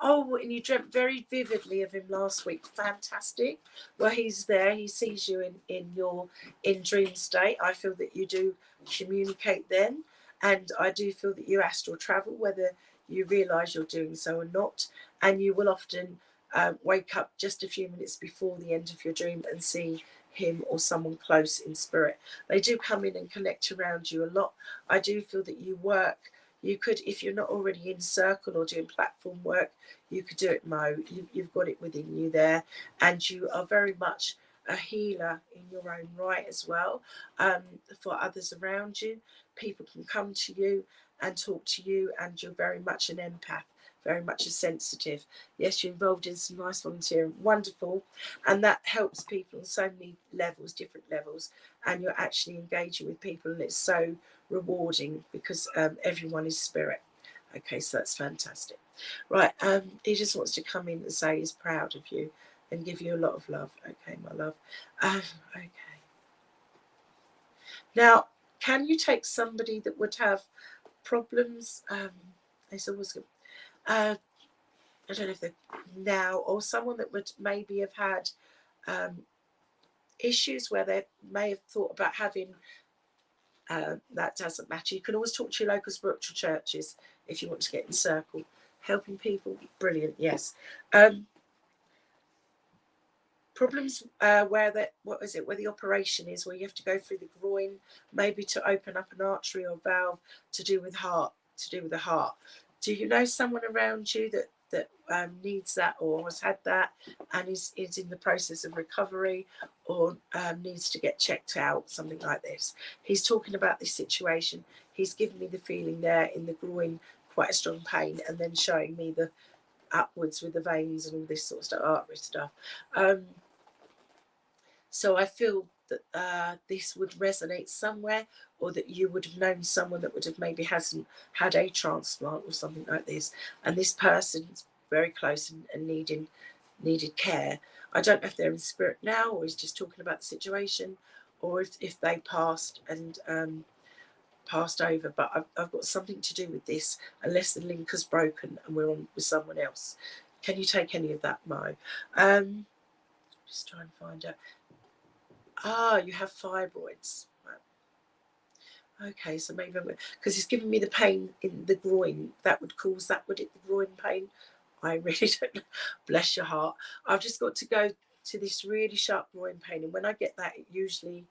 Oh, and you dreamt very vividly of him last week. Fantastic. Well, he's there. He sees you in your in dream state. I feel that you do communicate then. And I do feel that you astral travel, whether you realise you're doing so or not. And you will often wake up just a few minutes before the end of your dream and see him or someone close in spirit. They do come in and connect around you a lot. I do feel that you work. You could, if you're not already in circle or doing platform work, you could do it, Mo. You've got it within you there, and you are very much a healer in your own right as well. For others around you, people can come to you and talk to you, and you're very much an empath, very much a sensitive. Yes, you're involved in some nice volunteering, wonderful, and that helps people on so many levels, different levels, and you're actually engaging with people, and it's so rewarding because everyone is spirit. Okay, so that's fantastic. Right, he just wants to come in and say he's proud of you and give you a lot of love. Okay, my love. Okay. Now, can you take somebody that would have problems? It's always good. I don't know if they're now, or someone that would maybe have had issues where they may have thought about having. That doesn't matter. You can always talk to your local spiritual churches if you want to get in circle. Helping people, brilliant, yes. Problems where the operation is, where you have to go through the groin, maybe to open up an artery or valve to do with the heart. Do you know someone around you that needs that or has had that and is in the process of recovery or needs to get checked out, something like this? He's talking about this situation. He's given me the feeling there in the groin, quite a strong pain, and then showing me the upwards with the veins and all this sort of stuff, artery stuff. So I feel that this would resonate somewhere, or that you would have known someone that would have maybe hasn't had a transplant or something like this, and this person's very close and needed care. I don't know if they're in spirit now or he's just talking about the situation, or if they passed and passed over, but I've got something to do with this, unless the link is broken and we're on with someone else. Can you take any of that, Mo? Just try and find out. You have fibroids. Okay, so maybe because it's giving me the pain in the groin, that would cause that, would it, the groin pain? I really don't know. Bless your heart. I've just got to go to this really sharp groin pain, and when I get that, usually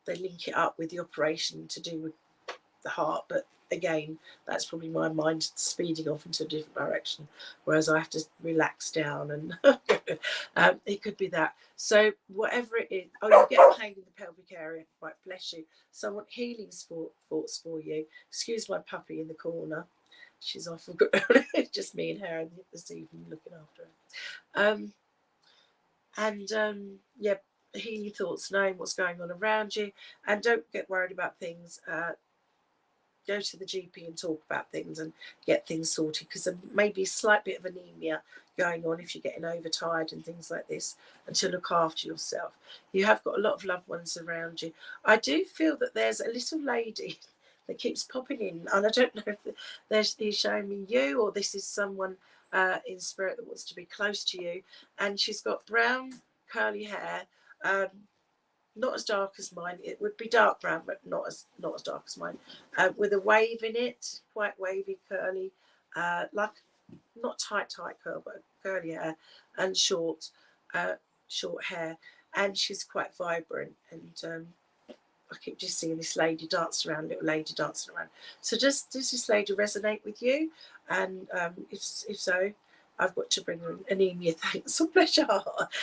they link it up with the operation to do with the heart, but again, that's probably my mind speeding off into a different direction, whereas I have to relax down, and it could be that. So whatever it is, you get pain in the pelvic area, right, bless you. So I want healing thoughts for you. Excuse my puppy in the corner, she's off. It's just me and her this evening looking after her. Yeah, healing thoughts, knowing what's going on around you, and don't get worried about things. Go to the GP and talk about things and get things sorted, because there may be a slight bit of anemia going on if you're getting overtired and things like this, and to look after yourself. You have got a lot of loved ones around you. I do feel that there's a little lady that keeps popping in, and I don't know if he's showing me you or this is someone in spirit that wants to be close to you, and she's got brown curly hair, not as dark as mine. It would be dark brown, but not as dark as mine. With a wave in it, quite wavy, curly, like not tight curl, but curly hair and short hair. And she's quite vibrant. And I keep just seeing this lady dance around, little lady dancing around. So does this lady resonate with you? And if so, I've got to bring her anemia. Thanks. So bless your heart.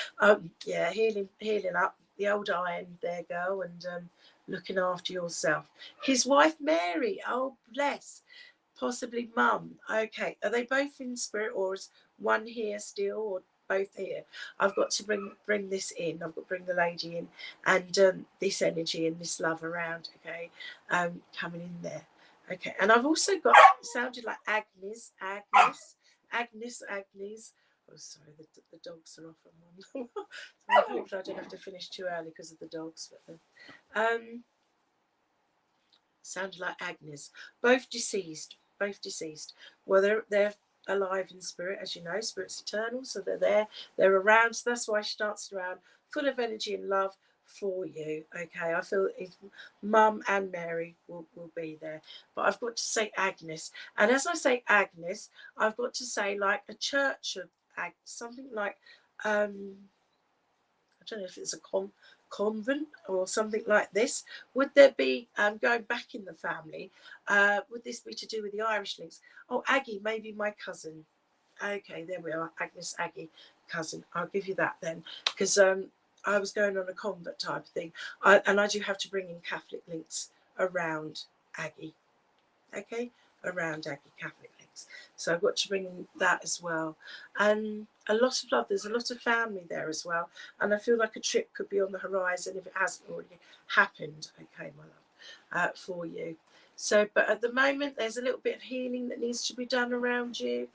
Yeah, healing up. The old iron there, girl, and looking after yourself. His wife Mary, oh bless, possibly mum. Okay, are they both in spirit, or is one here still, or both here? I've got to bring this in. I've got to bring the lady in, and this energy and this love around. Okay, coming in there. Okay, and I've also got, it sounded like Agnes. Oh, sorry, the dogs are off on one. So hopefully I don't have to finish too early because of the dogs. But sounded like Agnes. Both deceased. Well, they're alive in spirit, as you know. Spirit's eternal, so they're there. They're around. So that's why she danced around, full of energy and love for you. Okay, I feel Mum and Mary will be there. But I've got to say Agnes. And as I say Agnes, I've got to say like a church of something like I don't know if it's a convent or something like this. Would there be, going back in the family, would this be to do with the Irish links? Oh, Aggie, maybe my cousin. Okay, there we are. Agnes, Aggie, cousin. I'll give you that then, because I was going on a convent type of thing, and I do have to bring in Catholic links around Aggie. Okay, around Aggie, Catholic links. So I've got to bring in that as well. And a lot of love. There's a lot of family there as well. And I feel like a trip could be on the horizon if it hasn't already happened. Okay, my love, for you. So, but at the moment, there's a little bit of healing that needs to be done around you.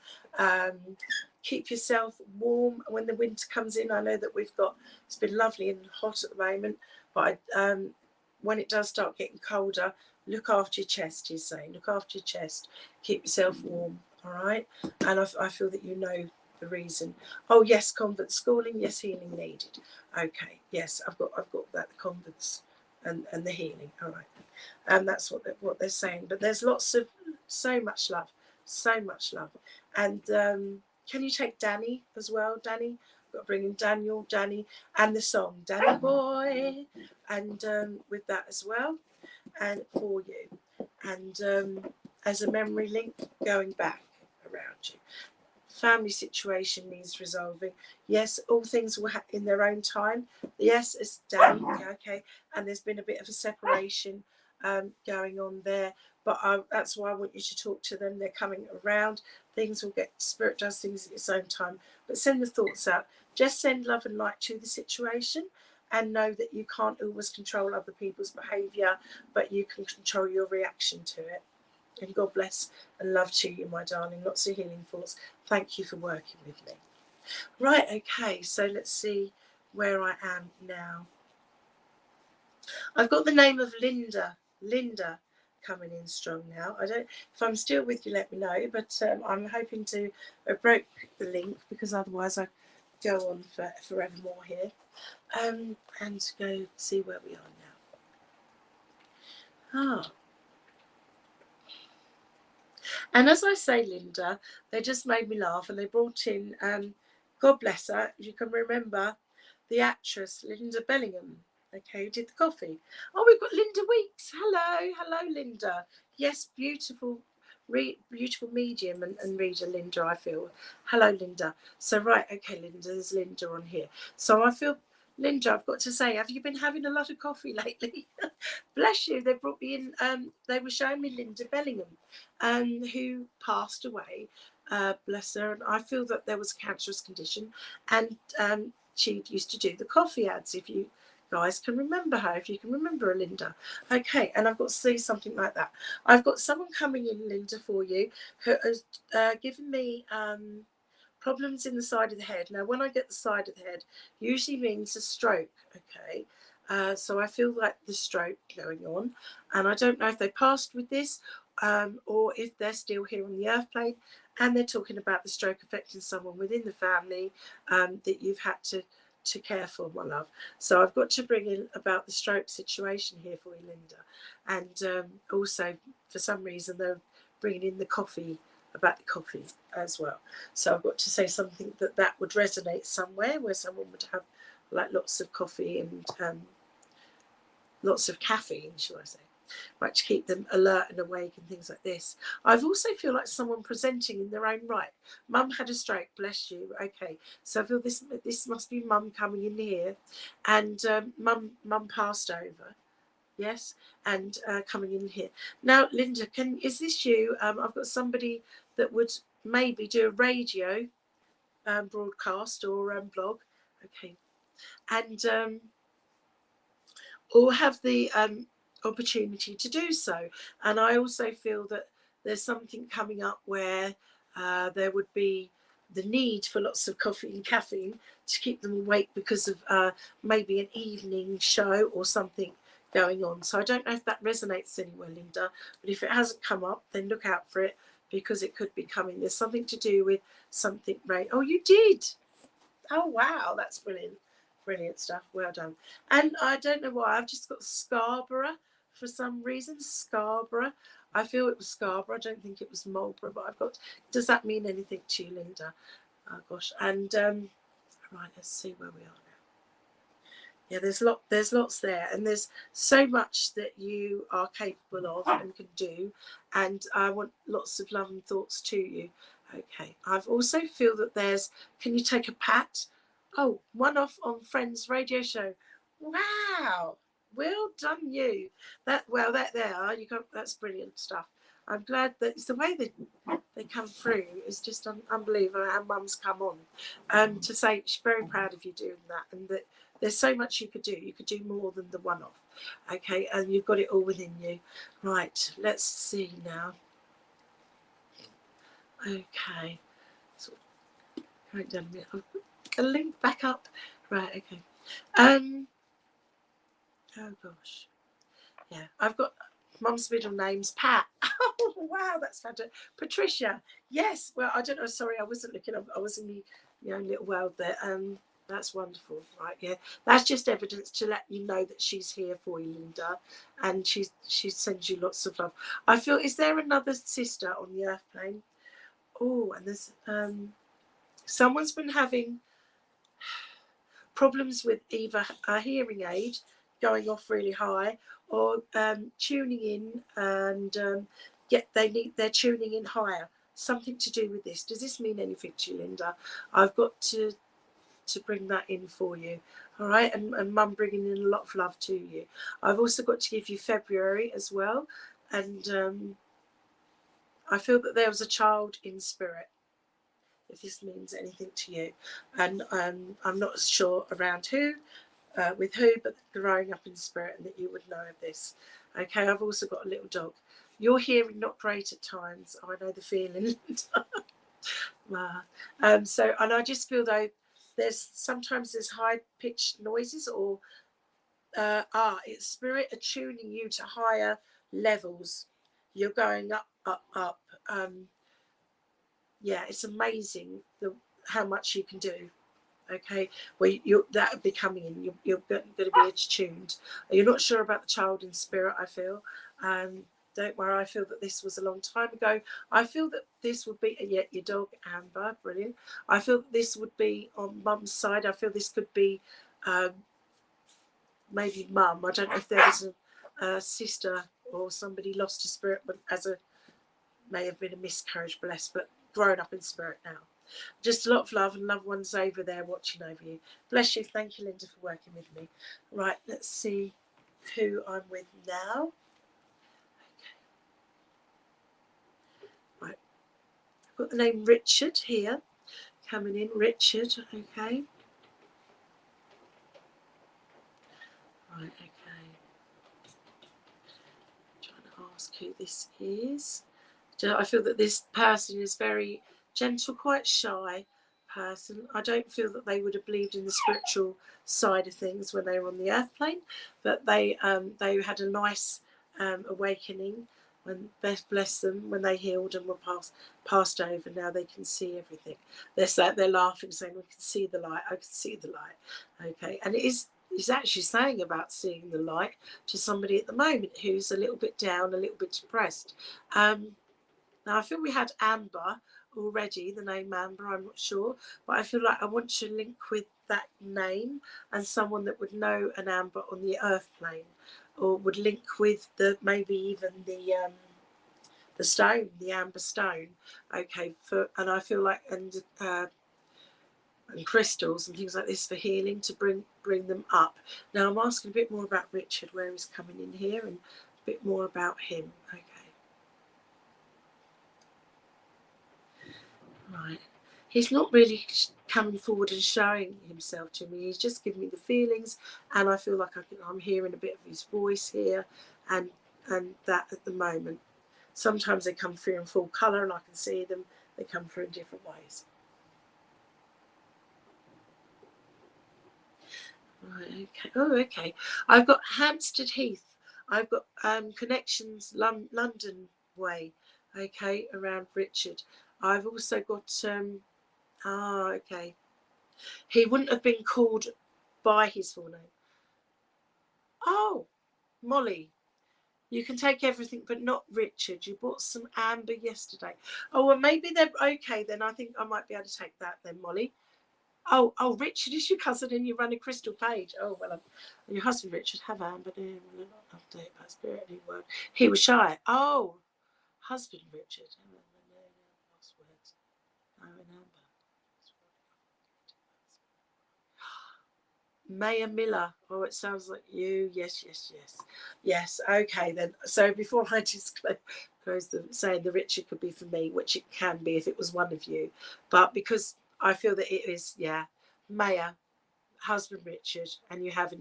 Keep yourself warm when the winter comes in. I know that it's been lovely and hot at the moment, but when it does start getting colder, look after your chest, he's saying. Look after your chest. Keep yourself warm, all right? And I feel that you know the reason. Oh, yes, convent schooling. Yes, healing needed. Okay, yes, I've got that, the convents and the healing, all right. And that's what they're saying. But there's so much love. And can you take Danny as well? Danny, I've got to bring in Daniel, Danny, and the song Danny Boy, and with that as well, and for you, and as a memory link going back around you. Family situation needs resolving. Yes, all things will in their own time. Yes, it's Danny. Okay, and there's been a bit of a separation going on there, but that's why I want you to talk to them. They're coming around. Things will get, spirit does things at its own time, but send the thoughts out. Just send love and light to the situation, and know that you can't always control other people's behaviour, but you can control your reaction to it. And God bless and love to you, my darling. Lots of healing thoughts. Thank you for working with me. Right, okay, so let's see where I am now. I've got the name of Linda coming in strong now. I don't, if I'm still with you, let me know, but I'm hoping to break the link, because otherwise I go on for forevermore here, and go see where we are now. And as I say, Linda, they just made me laugh, and they brought in, God bless her, if you can remember, the actress Linda Bellingham, okay, who did the coffee. Oh, we've got Linda Weeks. Hello, Linda. Yes, beautiful medium and reader, Linda, I feel. Hello, Linda. So, right, okay, Linda, there's Linda on here. So I feel, Linda, I've got to say, have you been having a lot of coffee lately? Bless you. They brought me in, they were showing me Linda Bellingham, who passed away, bless her. And I feel that there was a cancerous condition, and she used to do the coffee ads, if you guys can remember her, if you can remember her, Linda. Okay, and I've got to see something like that. I've got someone coming in, Linda, for you, who has given me problems in the side of the head. Now, when I get the side of the head, usually means a stroke, okay? So I feel like the stroke going on, and I don't know if they passed with this, or if they're still here on the earth plane, and they're talking about the stroke affecting someone within the family that you've had to care for, my love. So I've got to bring in about the stroke situation here for you, Linda, and also for some reason they're bringing in the coffee, about the coffee as well. So I've got to say something that would resonate somewhere, where someone would have like lots of coffee and lots of caffeine, shall I say, right, to keep them alert and awake and things like this. I've also feel like someone presenting in their own right. Mum had a stroke, bless you. Okay, so I feel this must be Mum coming in here, and Mum passed over. Yes, and coming in here now. Linda, is this you? I've got somebody that would maybe do a radio broadcast or blog. Okay, and or have the opportunity to do so. And I also feel that there's something coming up where there would be the need for lots of coffee and caffeine to keep them awake because of maybe an evening show or something going on. So I don't know if that resonates anywhere, Linda, but if it hasn't come up, then look out for it, because it could be coming. There's something to do with something, right? Oh, you did. Oh, wow, that's brilliant. Brilliant stuff. Well done. And I don't know why, I've just got Scarborough for some reason. Scarborough. I feel it was Scarborough. I don't think it was Marlborough, but I've got. Does that mean anything to you, Linda? Oh gosh. And right, let's see where we are now. Yeah, there's lots there, and there's so much that you are capable of and can do, and I want lots of love and thoughts to you. Okay. I've also feel that there's. Can you take a pat? Oh, one off on Friends radio show. Wow. Well done, you. That there you go. That's brilliant stuff. I'm glad that it's the way that they come through is just unbelievable. How Mum's come on, to say she's very proud of you doing that, and that there's so much you could do. You could do more than the one off. Okay, and you've got it all within you. Right. Let's see now. Okay. So, right down a minute. I'll put a link back up. Right. Okay. Oh gosh. Yeah, I've got Mum's middle name's Pat. Oh wow, that's fantastic. Patricia. Yes. Well, I don't know. Sorry, I wasn't looking up. I was in the own little world there. That's wonderful. Right. Yeah. That's just evidence to let you know that she's here for you, Linda, and she sends you lots of love. I feel. Is there another sister on the earth plane? Oh, and there's someone's been having problems with either a hearing aid going off really high or tuning in, and they're tuning in higher. Something to do with this. Does this mean anything to you, Linda? I've got to bring that in for you. All right, and Mum bringing in a lot of love to you. I've also got to give you February as well, and I feel that there was a child in spirit, if this means anything to you, and I'm not sure around who, with who, but growing up in spirit, and that you would know of this. Okay, I've also got a little dog. Your hearing not great at times. I know the feeling. So, and I just feel though sometimes there's high pitched noises, or it's spirit attuning you to higher levels. You're going up, up, up. Yeah, it's amazing how much you can do. Okay, well, that would be coming in. You're going to be attuned. You're not sure about the child in spirit, I feel. Don't worry, I feel that this was a long time ago. I feel that this would be, your dog, Amber, brilliant. I feel that this would be on Mum's side. I feel this could be maybe Mum. I don't know if there was a sister or somebody lost to spirit, but may have been a miscarriage, bless, but grown up in spirit now. Just a lot of love, and loved ones over there watching over you. Bless you. Thank you, Linda, for working with me. Right, let's see who I'm with now. Okay. Right, I've got the name Richard here coming in. Richard, okay. Right, okay. I'm trying to ask who this is. I feel that this person is very gentle, quite shy person. I don't feel that they would have believed in the spiritual side of things when they were on the earth plane, but they had a nice awakening when, bless them, when they healed and were passed over. Now they can see everything. They're laughing, saying, "We can see the light. I can see the light." Okay, and he's actually saying about seeing the light to somebody at the moment who's a little bit down, a little bit depressed. Now, I feel we had Amber already, the name Amber, I'm not sure, but I feel like I want to link with that name and someone that would know an Amber on the earth plane, or would link with maybe even the stone, the Amber stone. Okay, and I feel like and crystals and things like this for healing, to bring them up. Now I'm asking a bit more about Richard, where he's coming in here, and a bit more about him. Okay. Right. He's not really coming forward and showing himself to me. He's just giving me the feelings, and I feel like I'm hearing a bit of his voice here, and that at the moment. Sometimes they come through in full colour and I can see them. They come through in different ways. Right, okay. Oh, okay. I've got Hampstead Heath. I've got connections London way, okay, around Richard. I've also got okay. He wouldn't have been called by his full name. Oh, Molly. You can take everything, but not Richard. You bought some amber yesterday. Oh, well, maybe they're okay then. I think I might be able to take that then, Molly. Oh, Richard is your cousin and you run a crystal page. Oh, well, your husband, Richard, have amber. Update about spirit any word. He was shy. Oh, husband, Richard. Passwords. Oh, and amber. Maya Miller. Oh, it sounds like you. Yes. Yes, okay then. So before I just close the saying the Richard could be for me, which it can be if it was one of you. But because I feel that it is, Maya, husband Richard, and you haven't,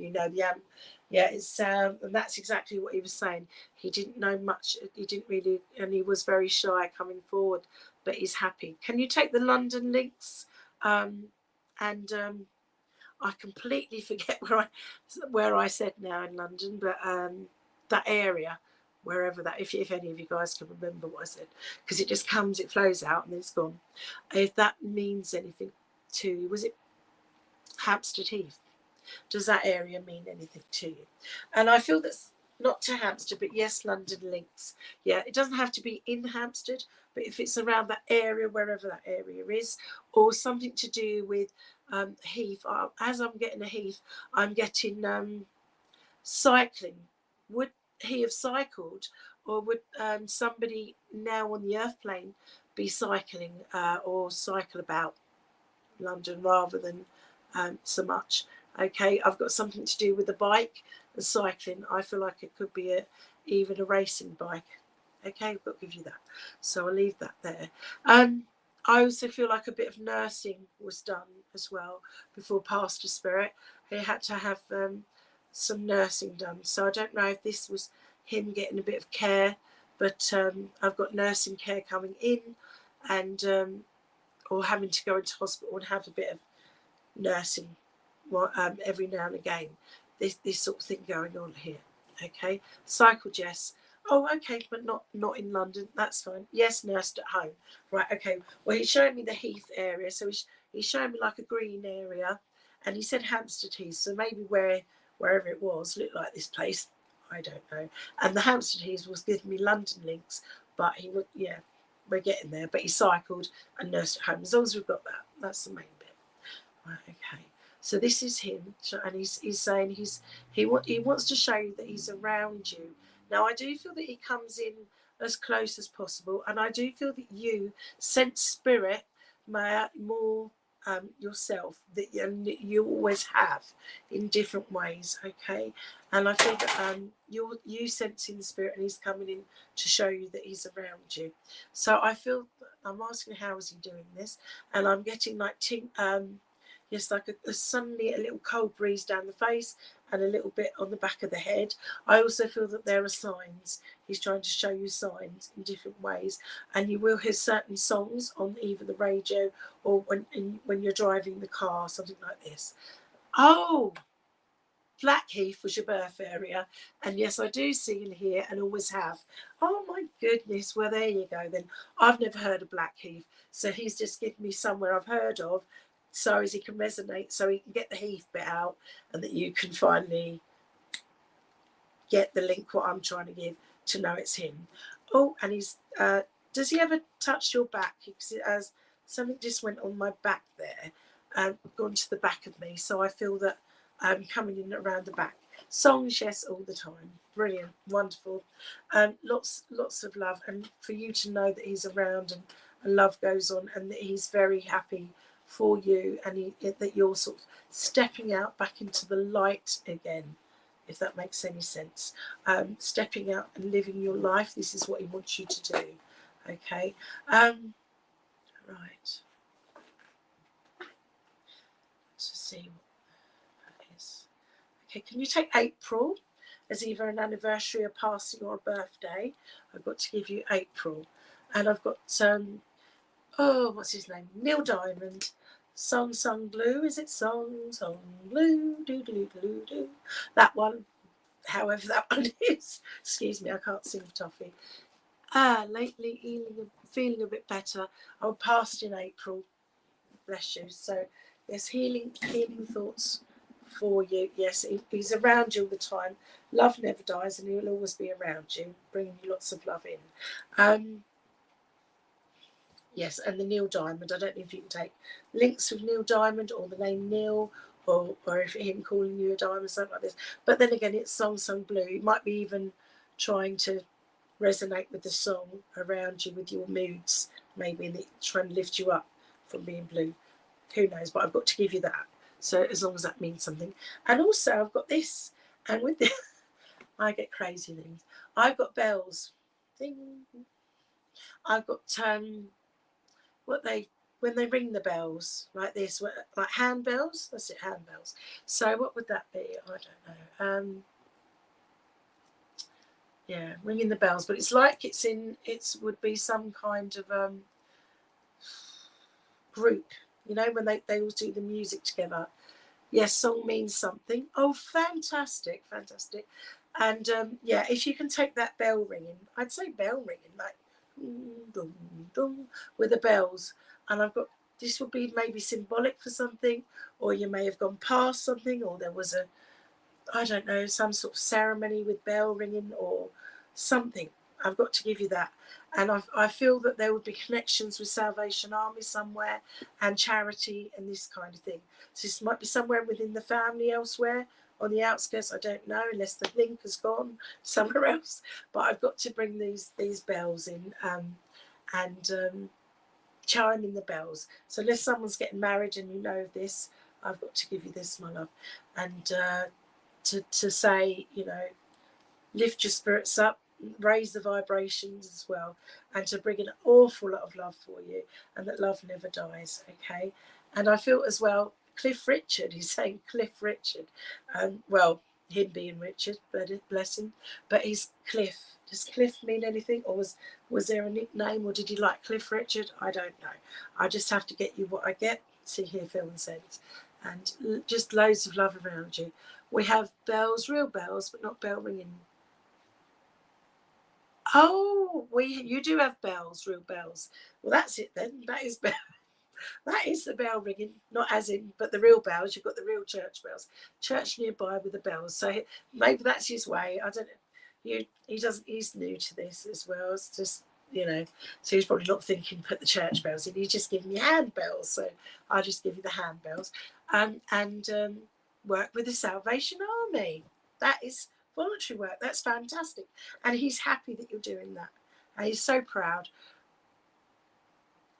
it's and that's exactly what he was saying. He didn't know much, he didn't really, and he was very shy coming forward, but he's happy. Can you take the London links? I completely forget where I said now in London, but that area, wherever that, if any of you guys can remember what I said, because it just comes, it flows out and then it's gone. If that means anything to you, was it Hampstead Heath? Does that area mean anything to you? And I feel that's not to Hampstead, but yes, London links. Yeah, it doesn't have to be in Hampstead, but if it's around that area, wherever that area is, or something to do with Heath. As I'm getting a Heath, I'm getting cycling. Would he have cycled, or would somebody now on the earth plane be cycling or cycle about London rather than so much? Okay, I've got something to do with the bike and cycling. I feel like it could be even a racing bike. Okay, I've got to give you that. So I'll leave that there. I also feel like a bit of nursing was done as well before Pastor Spirit. He had to have some nursing done. So I don't know if this was him getting a bit of care, but I've got nursing care coming in, and or having to go into hospital and have a bit of nursing every now and again. This sort of thing going on here. Okay, cycle Jess. Oh, okay, but not in London. That's fine. Yes, nursed at home. Right. Okay. Well, he's showing me the Heath area, so he's showing me like a green area, and he said Hampstead Heath, so maybe wherever it was looked like this place. I don't know. And the Hampstead Heath was giving me London links, but he would, we're getting there. But he cycled and nursed at home. As long as we've got that, that's the main bit. Right. Okay. So this is him, and he's saying he wants to show you that he's around you. Now I do feel that he comes in as close as possible, and I do feel that you sense spirit more yourself that you always have in different ways. Okay, and I feel that you sensing the spirit, and he's coming in to show you that he's around you. So I feel I'm asking how is he doing this, and I'm getting like yes, like suddenly a little cold breeze down the face and a little bit on the back of the head. I also feel that there are signs. He's trying to show you signs in different ways, and you will hear certain songs on either the radio or when you're driving the car, something like this. Oh, Blackheath was your birth area, and yes, I do see and hear and always have. Oh my goodness, well there you go then. I've never heard of Blackheath, so he's just given me somewhere I've heard of, so as he can resonate, so he can get the Heath bit out, and that you can finally get the link what I'm trying to give to know it's him. Oh, and he's does he ever touch your back? Because it has something just went on my back there, gone to the back of me, so I feel that I'm coming in around the back. Songs, yes, all the time. Brilliant, wonderful. Lots of love, and for you to know that he's around, and love goes on, and that he's very happy for you, and that you're sort of stepping out back into the light again, if that makes any sense. Stepping out and living your life. This is what he wants you to do. Okay. Right. Let's see what that is. Okay, can you take April? as either an anniversary, a passing, or a birthday, I've got to give you April. And I've got, what's his name? Neil Diamond. Song Sung Blue. Is it Song Sung Blue? Do do do do do. That one. However that one is. Excuse me, I can't sing for Toffee. Lately feeling a bit better. I passed in April. Bless you. So there's healing thoughts for you. Yes, he's around you all the time. Love never dies, and he'll always be around you, bringing you lots of love in. Yes, and the Neil Diamond. I don't know if you can take links with Neil Diamond or the name Neil, or if him calling you a diamond, something like this. But then again, it's Song Sung Blue. It might be even trying to resonate with the song around you, with your moods, maybe, and trying to lift you up from being blue. Who knows? But I've got to give you that. So as long as that means something. And also I've got this, and with this, I get crazy things. I've got bells. Ding. I've got when they ring the bells like this, like handbells. That's it, handbells. So what would that be? I don't know. Yeah, ringing the bells, but it's like it would be some kind of group, you know, when they all do the music together. Yes, song means something. Oh, fantastic. And yeah, if you can take that bell ringing, I'd say bell ringing, like dum, dum, with the bells. And I've got, this would be maybe symbolic for something, or you may have gone past something, or there was I don't know, some sort of ceremony with bell ringing or something. I've got to give you that. And I feel that there would be connections with Salvation Army somewhere, and charity and this kind of thing. So this might be somewhere within the family elsewhere, on the outskirts, I don't know, unless the link has gone somewhere else. But I've got to bring these bells in and chime in the bells. So unless someone's getting married and you know this, I've got to give you this, my love. And to say, you know, lift your spirits up, raise the vibrations as well, and to bring an awful lot of love for you, and that love never dies. Okay. And I feel as well, Cliff Richard, he's saying Cliff Richard, well, him being Richard, but bless him, but he's Cliff. Does Cliff mean anything, or was there a nickname, or did he like Cliff Richard? I don't know. I just have to get you what I get. See, hear, feel and sense, and just loads of love around you. We have bells, real bells, but not bell ringing. Oh, you do have bells, real bells. Well, that's it then. That is the bell ringing, not as in, but the real bells. You've got the real church bells. Church nearby with the bells. So maybe that's his way. I don't know. He's new to this as well. It's just, you know, so he's probably not thinking put the church bells in. He's just giving you handbells. So I'll just give you the handbells. And work with the Salvation Army. That is voluntary work. That's fantastic. And he's happy that you're doing that. And he's so proud.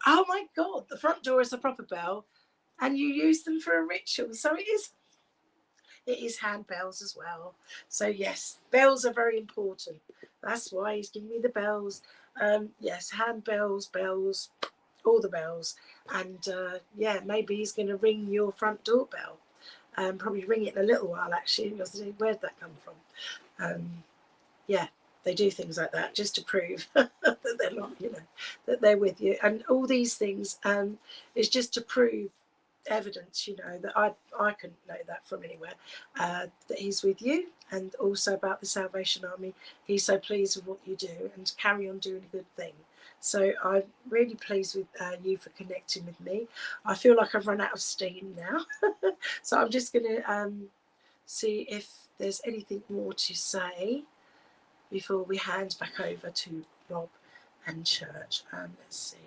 Oh my God, the front door is a proper bell, and you use them for a ritual. So it is handbells as well. So yes, bells are very important. That's why he's giving me the bells. Yes, handbells, bells, all the bells. And yeah, maybe he's going to ring your front doorbell. Probably ring it in a little while, actually. Where'd that come from? Yeah, they do things like that just to prove that they're not, you know, that they're with you. And all these things is just to prove evidence, you know, that I couldn't know that from anywhere, that he's with you. And also about the Salvation Army, he's so pleased with what you do, and to carry on doing a good thing. So I'm really pleased with you for connecting with me. I feel like I've run out of steam now. So I'm just going to see if there's anything more to say before we hand back over to Rob and Church. Let's see.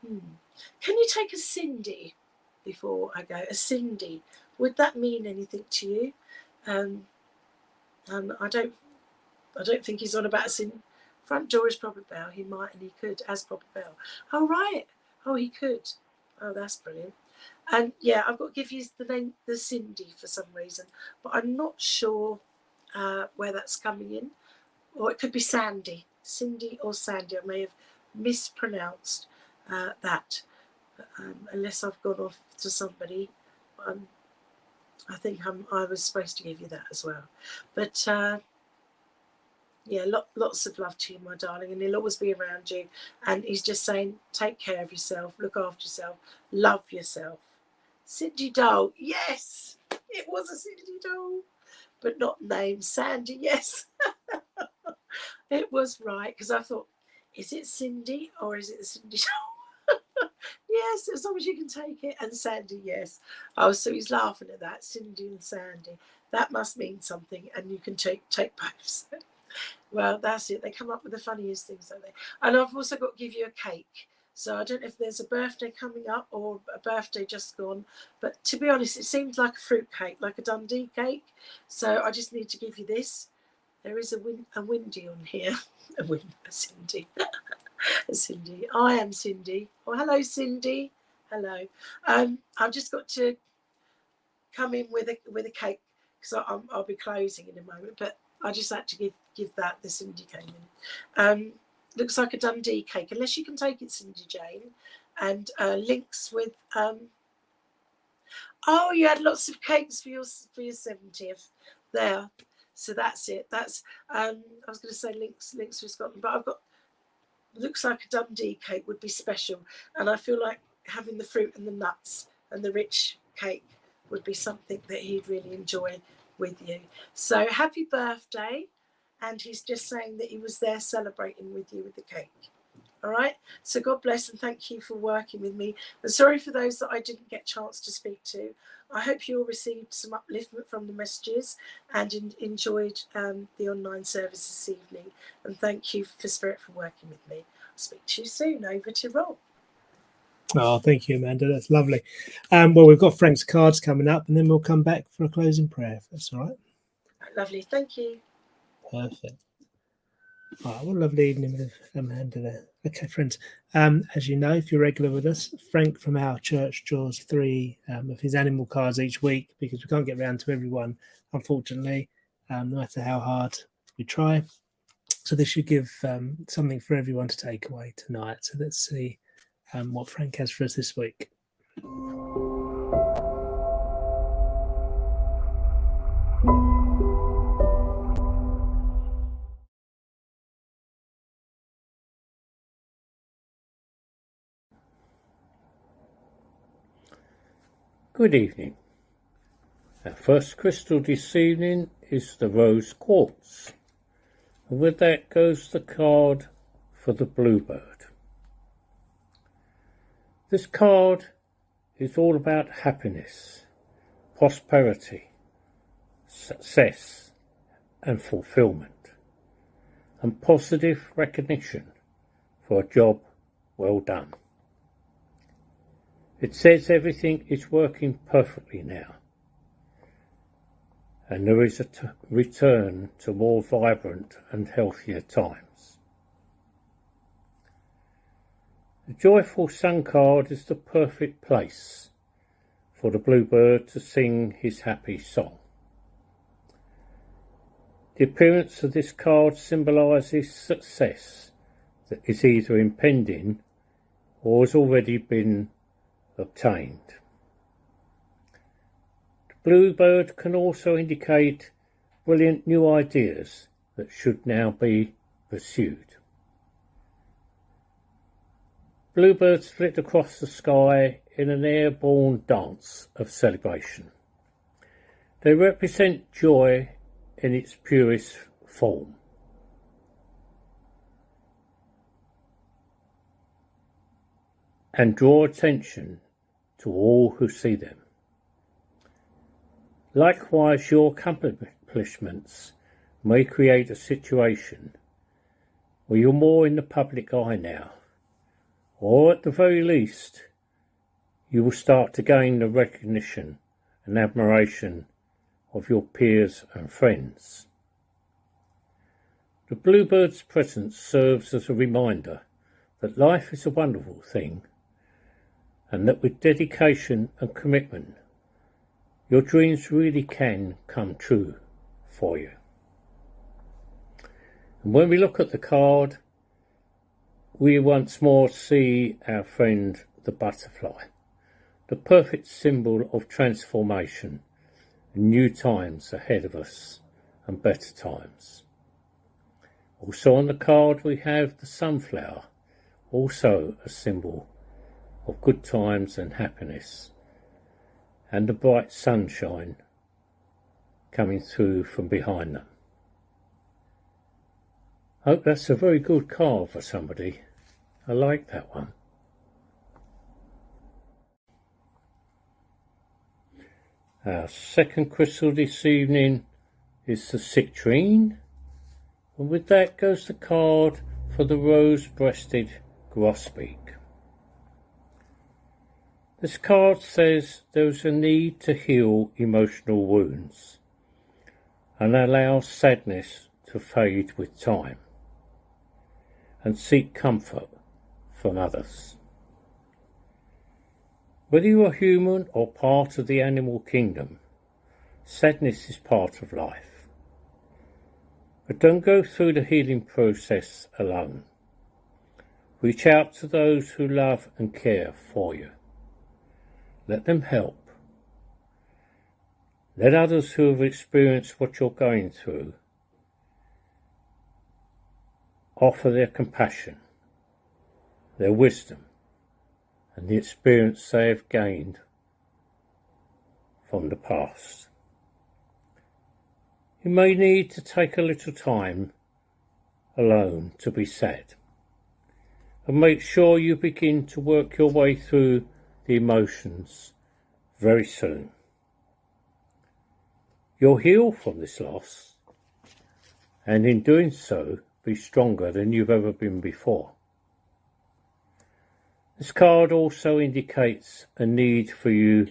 Can you take a Cindy before I go? A Cindy. Would that mean anything to you? I don't think he's on about a Cindy. Front door is proper bell. He might, and he could as proper bell. Oh right. Oh, he could. Oh, that's brilliant. And yeah, I've got to give you the name, the Cindy, for some reason, but I'm not sure where that's coming in. Or it could be Sandy, Cindy or Sandy. I may have mispronounced that, unless I've gone off to somebody. I think I was supposed to give you that as well. But yeah, lots of love to you, my darling, and he'll always be around you. And he's just saying, take care of yourself, look after yourself, love yourself. Cindy Dole, yes, it was a Cindy Dole, but not named Sandy, yes. It was right, because I thought, is it Cindy or is it Cindy Dole? Yes, as long as you can take it. And Sandy, yes. Oh, so he's laughing at that, Cindy and Sandy. That must mean something, and you can take both. Well, that's it. They come up with the funniest things, don't they? And I've also got to give you a cake. So I don't know if there's a birthday coming up or a birthday just gone. But to be honest, it seems like a fruit cake, like a Dundee cake. So I just need to give you this. There is a Windy on here. A Cindy. A Cindy. I am Cindy. Oh, hello, Cindy. Hello. I've just got to come in with a cake because I'll be closing in a moment. But I just had to give that. The Cindy came in. Looks like a Dundee cake, unless you can take it, Cindy Jane. And links with. Oh, you had lots of cakes for your 70th there. So that's it. That's I was going to say links with Scotland, but I've got. Looks like a Dundee cake would be special, and I feel like having the fruit and the nuts and the rich cake would be something that he'd really enjoy with you. So happy birthday. And he's just saying that he was there celebrating with you with the cake. All right, so God bless and thank you for working with me. And sorry for those that I didn't get a chance to speak to. I hope you all received some upliftment from the messages and enjoyed the online service this evening. And thank you for Spirit for working with me. I'll speak to you soon. Over to Rob. Oh, thank you, Amanda. That's lovely. Well, we've got Frank's cards coming up, and then we'll come back for a closing prayer, if that's all right. Lovely, thank you. Perfect. Oh, what a lovely evening with Amanda there. Okay, friends, as you know, if you're regular with us, Frank from our church draws 3 of his animal cards each week because we can't get round to everyone, unfortunately, no matter how hard we try. So this should give something for everyone to take away tonight. So let's see what Frank has for us this week. Good evening. Our first crystal this evening is the rose quartz. And with that goes the card for the bluebird. This card is all about happiness, prosperity, success and fulfillment, and positive recognition for a job well done. It says everything is working perfectly now, and there is a return to more vibrant and healthier times. The joyful sun card is the perfect place for the bluebird to sing his happy song. The appearance of this card symbolises success that is either impending or has already been obtained. The bluebird can also indicate brilliant new ideas that should now be pursued. Bluebirds flit across the sky in an airborne dance of celebration. They represent joy in its purest form. And draw attention to all who see them. Likewise, your accomplishments may create a situation where you're more in the public eye now, or at the very least, you will start to gain the recognition and admiration of your peers and friends. The bluebird's presence serves as a reminder that life is a wonderful thing, and that with dedication and commitment, your dreams really can come true for you. And when we look at the card, we once more see our friend the butterfly, the perfect symbol of transformation and new times ahead of us and better times. Also on the card we have the sunflower, also a symbol of good times and happiness, and the bright sunshine coming through from behind them. I hope that's a very good card for somebody. I like that one. Our second crystal this evening is the citrine, and with that goes the card for the rose-breasted grosbeak. This card says there is a need to heal emotional wounds and allow sadness to fade with time and seek comfort from others. Whether you are human or part of the animal kingdom, sadness is part of life. But don't go through the healing process alone. Reach out to those who love and care for you. Let them help. Let others who have experienced what you're going through offer their compassion, their wisdom, and the experience they have gained from the past. You may need to take a little time alone to be sad, and make sure you begin to work your way through the emotions very soon. You'll heal from this loss, and in doing so, be stronger than you've ever been before. This card also indicates a need for you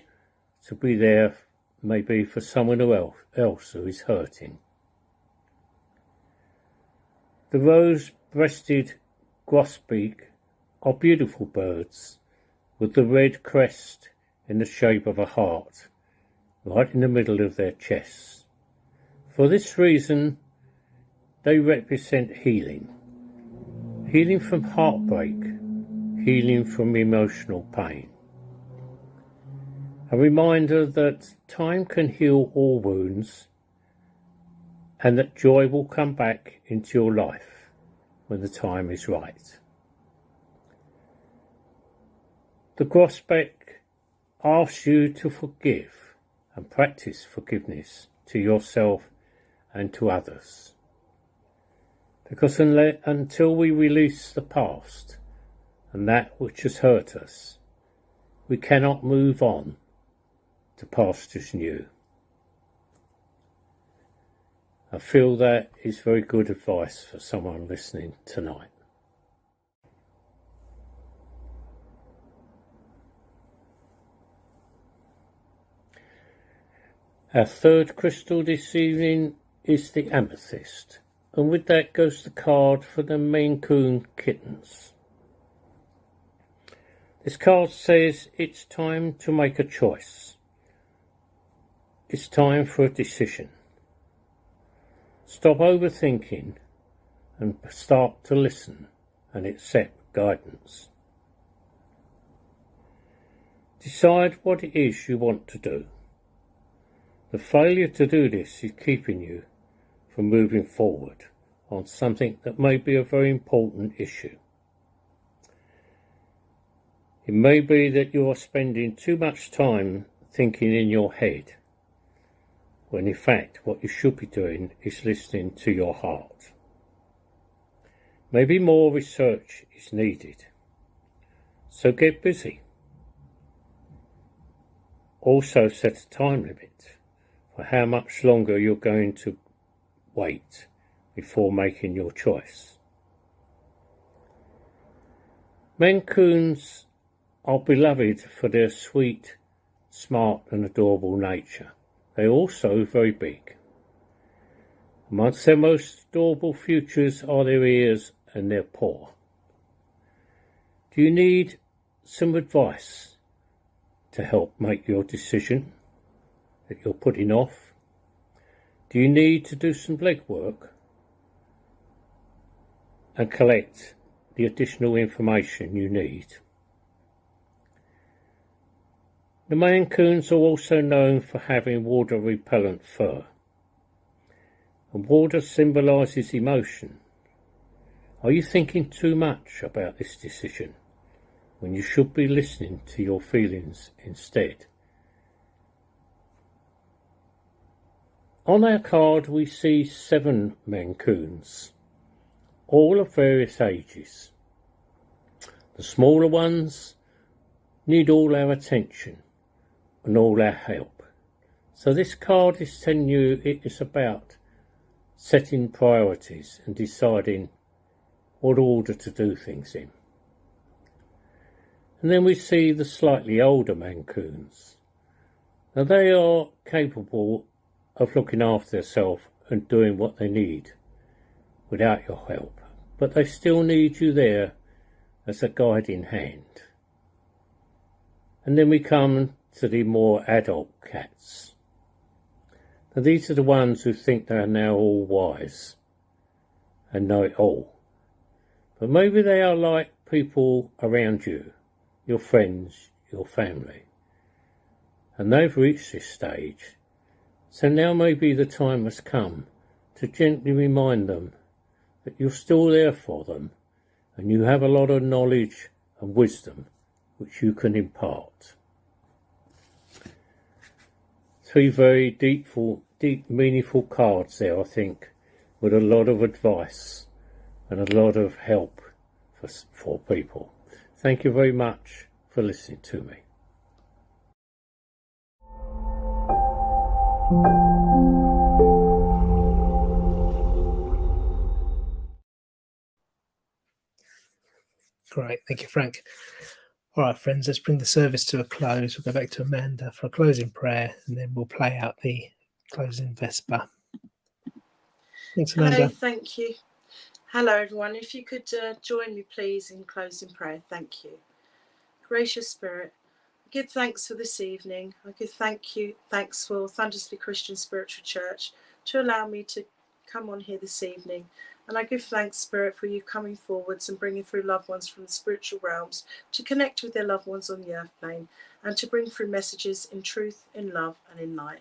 to be there, maybe for someone else who is hurting. The rose-breasted grosbeak are beautiful birds with the red crest in the shape of a heart right in the middle of their chests. For this reason, they represent healing. Healing from heartbreak, healing from emotional pain. A reminder that time can heal all wounds and that joy will come back into your life when the time is right. The grosbeak asks you to forgive and practice forgiveness to yourself and to others. Because until we release the past and that which has hurt us, we cannot move on to pastures new. I feel that is very good advice for someone listening tonight. Our third crystal this evening is the amethyst, and with that goes the card for the Maine Coon kittens. This card says it's time to make a choice. It's time for a decision. Stop overthinking and start to listen and accept guidance. Decide what it is you want to do. The failure to do this is keeping you from moving forward on something that may be a very important issue. It may be that you are spending too much time thinking in your head, when in fact what you should be doing is listening to your heart. Maybe more research is needed, so get busy. Also set a time limit for how much longer you're going to wait before making your choice. Maine Coons are beloved for their sweet, smart and adorable nature. They are also very big. Amongst their most adorable features are their ears and their paw. Do you need some advice to help make your decision that you're putting off? Do you need to do some legwork and collect the additional information you need? The Mancoons are also known for having water-repellent fur, and water symbolises emotion. Are you thinking too much about this decision when you should be listening to your feelings instead? On our card we see 7 Mancoons, all of various ages. The smaller ones need all our attention and all our help. So this card is telling you it is about setting priorities and deciding what order to do things in. And then we see the slightly older Mancoons. Now they are capable of looking after themselves and doing what they need without your help, but they still need you there as a guiding hand. And then we come to the more adult cats. Now these are the ones who think they are now all wise and know it all. But maybe they are like people around you, your friends, your family. And they've reached this stage. So now maybe the time has come to gently remind them that you're still there for them and you have a lot of knowledge and wisdom which you can impart. 3 very deep, meaningful cards there, I think, with a lot of advice and a lot of help for people. Thank you very much for listening to me. Great, thank you, Frank. All right, friends, let's bring the service to a close. We'll go back to Amanda for a closing prayer, and then we'll play out the closing Vesper. Thanks, Amanda. Hello, thank you. Hello, everyone. If you could join me, please, in closing prayer. Thank you. Gracious Spirit, I give thanks for this evening. I give thanks for Thundersby Christian Spiritual Church to allow me to come on here this evening. And I give thanks, Spirit, for you coming forwards and bringing through loved ones from the spiritual realms to connect with their loved ones on the earth plane and to bring through messages in truth, in love and in light.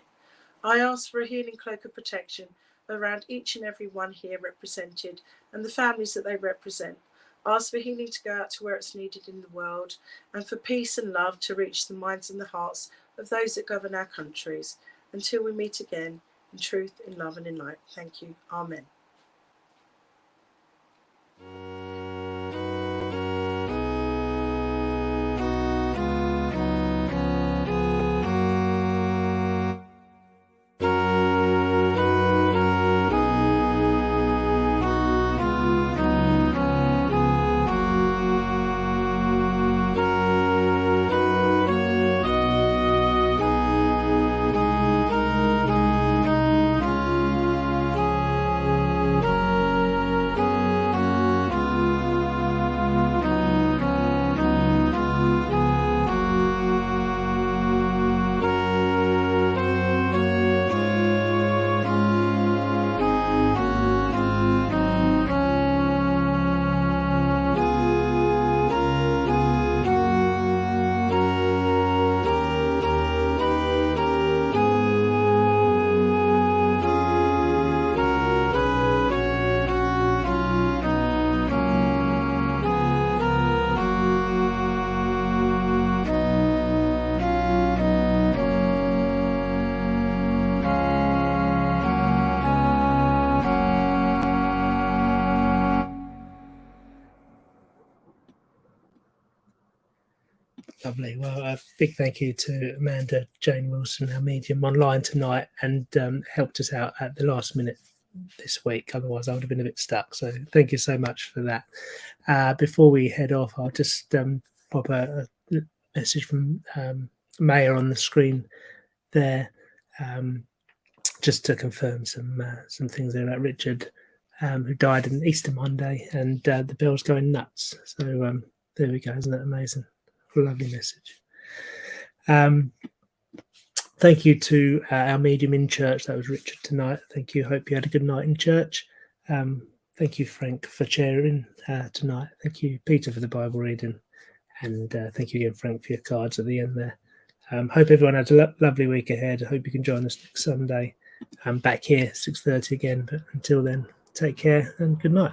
I ask for a healing cloak of protection around each and every one here represented and the families that they represent. I ask for healing to go out to where it's needed in the world and for peace and love to reach the minds and the hearts of those that govern our countries. Until we meet again, in truth, in love and in light. Thank you. Amen. Lovely. Well, a big thank you to Amanda Jane Wilson, our medium online tonight, and helped us out at the last minute this week. Otherwise, I would have been a bit stuck. So thank you so much for that. Before we head off, I'll just pop a message from Mayor on the screen there, just to confirm some things there about Richard, who died on Easter Monday, and the bell's going nuts. So there we go. Isn't that amazing? Lovely message. Thank you to our medium in church. That was Richard tonight. Thank you. Hope you had a good night in church. Thank you, Frank, for chairing tonight. Thank you, Peter, for the Bible reading. And thank you again, Frank, for your cards at the end there. Hope everyone has a lovely week ahead. I hope you can join us next Sunday. I'm back here 6:30 again. But until then, take care and good night.